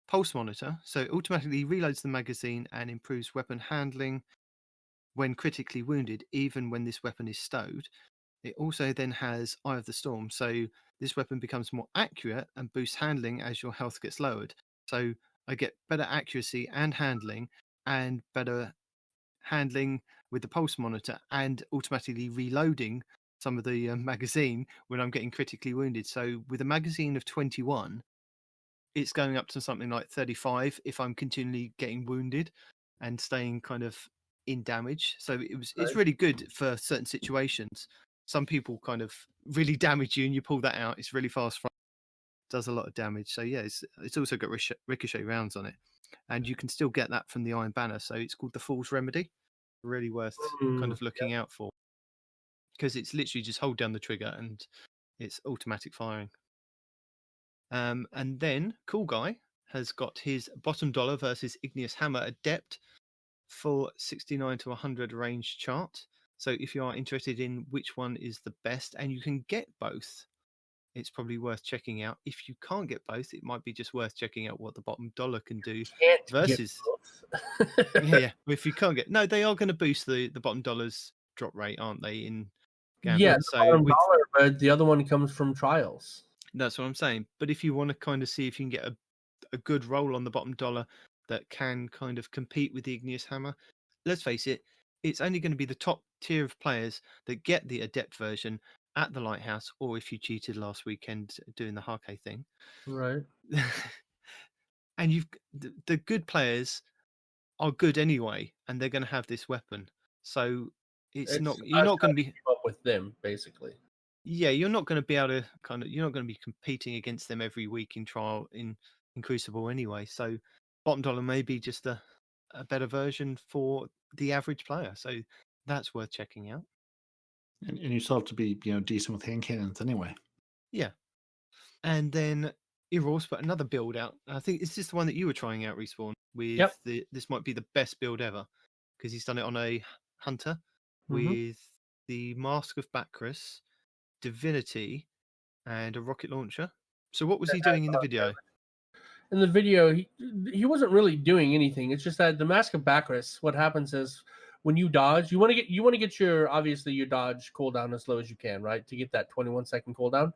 pulse monitor, so it automatically reloads the magazine and improves weapon handling when critically wounded, even when this weapon is stowed. It also then has Eye of the Storm, so this weapon becomes more accurate and boosts handling as your health gets lowered. So I get better accuracy and better handling with the pulse monitor, and automatically reloading some of the magazine when I'm getting critically wounded. So with a magazine of 21, it's going up to something like 35 if I'm continually getting wounded and staying kind of in damage. So it's really good for certain situations. Some people kind of really damage you and you pull that out. It's really fast, does a lot of damage. So yeah, it's also got ricochet rounds on it, and you can still get that from the Iron Banner. So it's called the Fool's Remedy. Really worth kind of looking out for, because it's literally just hold down the trigger and it's automatic firing. And then Cool Guy has got his bottom dollar versus Igneous Hammer Adept full 69 to 100 range chart. So if you are interested in which one is the best, and you can get both, it's probably worth checking out. If you can't get both, it might be just worth checking out what the bottom dollar can do versus. yeah. If you can't get, no, they are going to boost the bottom dollar's drop rate, aren't they? In Gambit. Yeah, the bottom dollar, but the other one comes from trials. That's what I'm saying. But if you want to kind of see if you can get a good roll on the bottom dollar that can kind of compete with the Igneous Hammer, let's face it, it's only going to be the top tier of players that get the Adept version at the Lighthouse, or if you cheated last weekend doing the Hake thing. Right. And the good players are good anyway, and they're going to have this weapon. So you're not going to be keep up with them, basically. Yeah, you're not going to be able to you're not going to be competing against them every week in trial in Crucible anyway. So bottom dollar may be just a better version for the average player. So that's worth checking out. And you still have to be, decent with hand cannons anyway. Yeah. And then Eros put another build out. I think it's just the one that you were trying out, Respawn, with this might be the best build ever, because he's done it on a hunter with the Mask of Bacchus, Divinity, and a rocket launcher. So what was he doing in the video? in the video, he wasn't really doing anything. It's just that the Mask of Bacchus, what happens is when you dodge, you want to get your dodge cooldown as low as you can, right? To get that 21-second cooldown.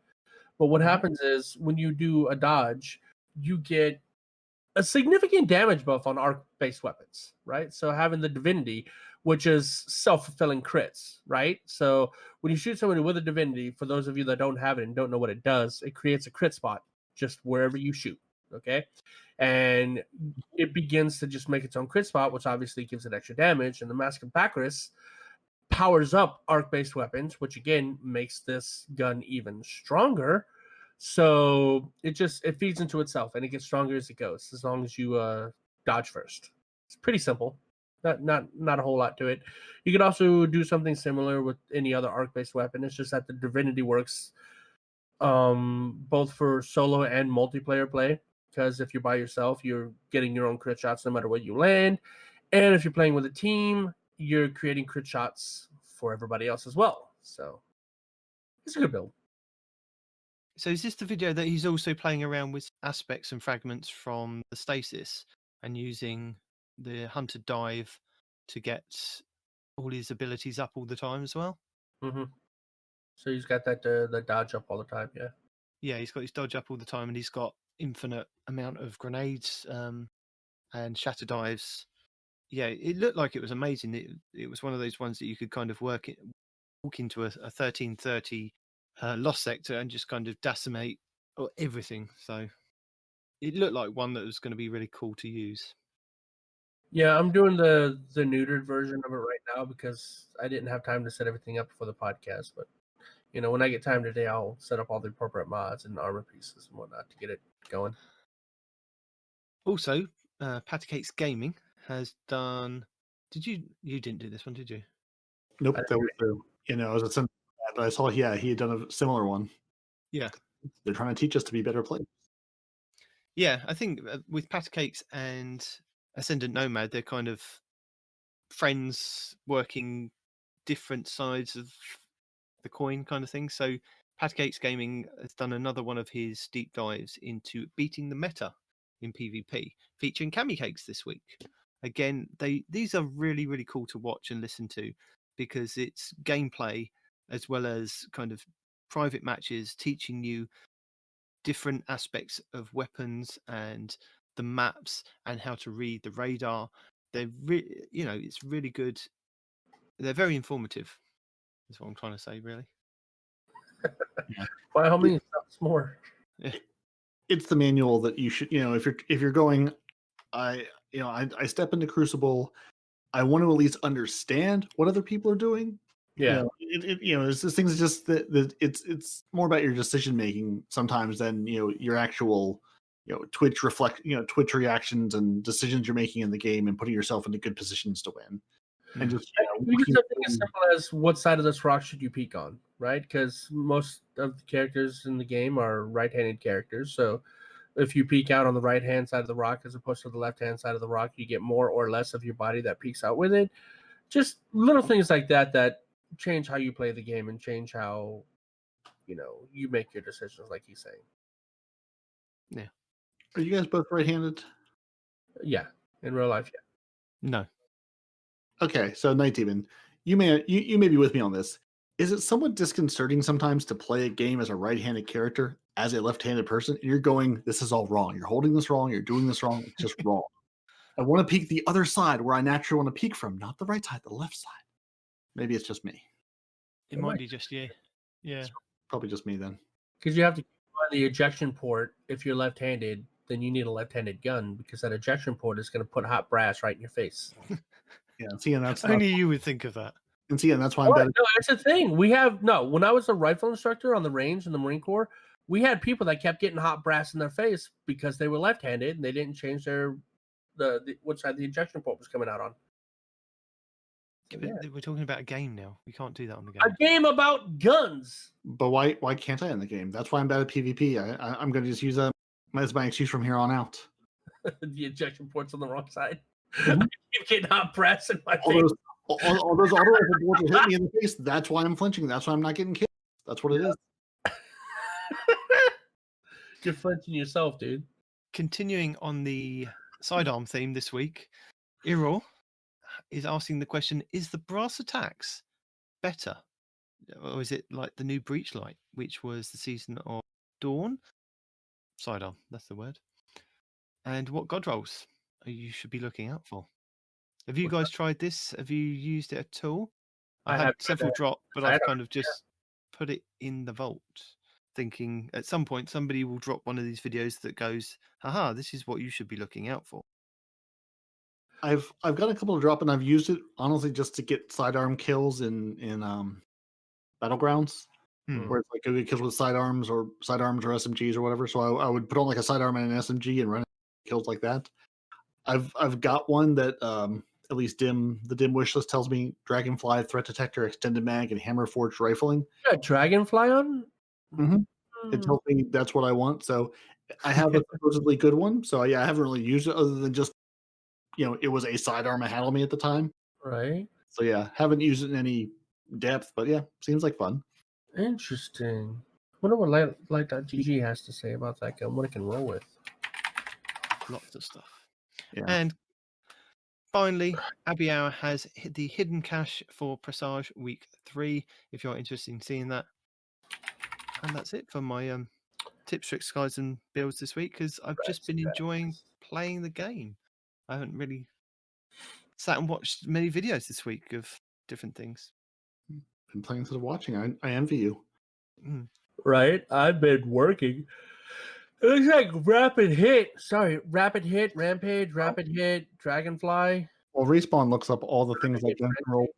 But what happens is when you do a dodge, you get a significant damage buff on arc-based weapons, right? So having the divinity, which is self-fulfilling crits, right? So when you shoot somebody with a divinity, for those of you that don't have it and don't know what it does, it creates a crit spot just wherever you shoot, okay? And it begins to just make its own crit spot, which obviously gives it extra damage. And the Mask of Bacchus powers up arc-based weapons, which again makes this gun even stronger. So it feeds into itself, and it gets stronger as it goes, as long as you dodge first. It's pretty simple. Not a whole lot to it. You could also do something similar with any other arc-based weapon. It's just that the divinity works both for solo and multiplayer play, because if you're by yourself, you're getting your own crit shots no matter where you land. And if you're playing with a team, you're creating crit shots for everybody else as well. So it's a good build. So is this the video that he's also playing around with aspects and fragments from the stasis and using the hunter dive to get all his abilities up all the time as well? Mm-hmm. So he's got that the dodge up all the time, yeah. Yeah, he's got his dodge up all the time, and he's got infinite amount of grenades and shatter dives. Yeah, it looked like it was amazing. It was one of those ones that you could kind of walk into a 1330 lost sector and just kind of decimate everything. So it looked like one that was going to be really cool to use. Yeah, I'm doing the neutered version of it right now because I didn't have time to set everything up for the podcast. But when I get time today, I'll set up all the appropriate mods and armor pieces and whatnot to get it going. Also, Pattycakes Gaming has done. You didn't do this one, did you? Nope, that was I was a but I saw he had done a similar one. Yeah, they're trying to teach us to be better players. Yeah, I think with Pattycakes and Ascendant Nomad, they're kind of friends working different sides of the coin kind of thing. So Pattycakes Gaming has done another one of his deep dives into beating the meta in PvP, featuring Cami Cakes this week. Again, these are really, really cool to watch and listen to because it's gameplay as well as kind of private matches teaching you different aspects of weapons and the maps and how to read the radar. They're it's really good. They're very informative. That's what I'm trying to say, really. By all means, that's more. Yeah. It's the manual that you should, if you're going, I step into Crucible, I want to at least understand what other people are doing. Yeah. It's just things just that it's more about your decision making sometimes than your actual Twitch Twitch reactions and decisions you're making in the game and putting yourself into good positions to win. And just we do something as simple as what side of this rock should you peek on, right? Because most of the characters in the game are right-handed characters, so if you peek out on the right-hand side of the rock as opposed to the left-hand side of the rock, you get more or less of your body that peeks out with it. Just little things like that change how you play the game and change how you make your decisions, like he's saying. Yeah. Are you guys both right-handed? Yeah, in real life, yeah. No. Okay, so Nitedemon, you may be with me on this. Is it somewhat disconcerting sometimes to play a game as a right-handed character as a left-handed person, and you're going, "This is all wrong. You're holding this wrong. You're doing this wrong. It's just wrong." I want to peek the other side where I naturally want to peek from, not the right side, the left side. Maybe it's just me. It might be just you. Yeah. It's probably just me then. Because you have to find the ejection port. If you're left-handed, then you need a left-handed gun because that ejection port is going to put hot brass right in your face. Yeah, see, and that's only you would think of that. And see, and that's why I'm better. No, it's a thing. When I was a rifle instructor on the range in the Marine Corps, we had people that kept getting hot brass in their face because they were left-handed and they didn't change the which side the ejection port was coming out on. Yeah. We're talking about a game now. We can't do that on the game. A game about guns. But why can't I in the game? That's why I'm bad at PvP. I'm going to just use that as my excuse from here on out. The ejection port's on the wrong side. Mm-hmm. I keep getting hot brass in my face. All those auto rifle bullets will hit me in the face. That's why I'm flinching. That's why I'm not getting killed. That's what it is. You're flinching yourself, dude. continuing on the sidearm theme this week, Irol is asking the question: is the brass attacks better, or is it like the new breach light, which was the season of Dawn? Sidearm, that's the word. And what god rolls you should be looking out for? Have you guys tried this? Have you used it at all? I had several drop, but I've kind of just put it in the vault, thinking at some point somebody will drop one of these videos that goes, haha, this is what you should be looking out for. I've got a couple of drop, and I've used it honestly just to get sidearm kills in battlegrounds, where it's like a good kills with sidearms or SMGs or whatever. So I would put on like a sidearm and an SMG and run kills like that. I've got one that at least the dim wish list tells me Dragonfly, Threat Detector, Extended Mag, and Hammer Forged Rifling. You got Dragonfly on? It tells me that's what I want. So I have a supposedly good one. So yeah, I haven't really used it other than just, it was a sidearm I had on me at the time. Right. So yeah, haven't used it in any depth, but yeah, seems like fun. Interesting. I wonder what Light.gg has to say about that gun, what it can roll with. Lots of stuff. Yeah. And finally, Abby Hour has the hidden cache for Presage Week 3, if you're interested in seeing that. And that's it for my tips, tricks, guides, and builds this week, because I've just been enjoying playing the game. I haven't really sat and watched many videos this week of different things. Been playing instead of watching. I envy you. Right? I've been working. It looks like Rapid Hit, Rampage, Rapid Hit, Dragonfly. Well, Respawn looks up all the things like gun control.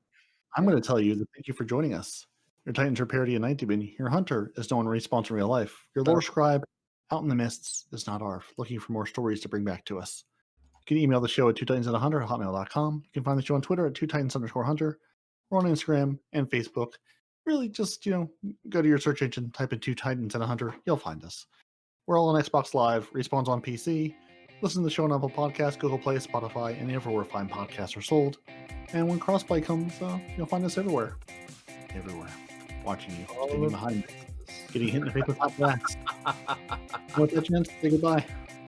I'm going to tell you that thank you for joining us. Your Titans are Peroty and Nitedemon. Your hunter is known in Respawn's in real life. Your lore scribe out in the mists is not Arf, looking for more stories to bring back to us. You can email the show at twotitansandahunter@hotmail.com. You can find the show on Twitter at twotitans_hunter. We're on Instagram and Facebook. Really just, go to your search engine, type in 2 Titans and a Hunter. You'll find us. We're all on Xbox Live, Respawn's on PC. Listen to the show on Apple Podcasts, Google Play, Spotify, and everywhere fine podcasts are sold. And when Crossplay comes, you'll find us everywhere. Everywhere. Watching you, standing behind me, getting hit in the face with hot wax. With that chance, say goodbye.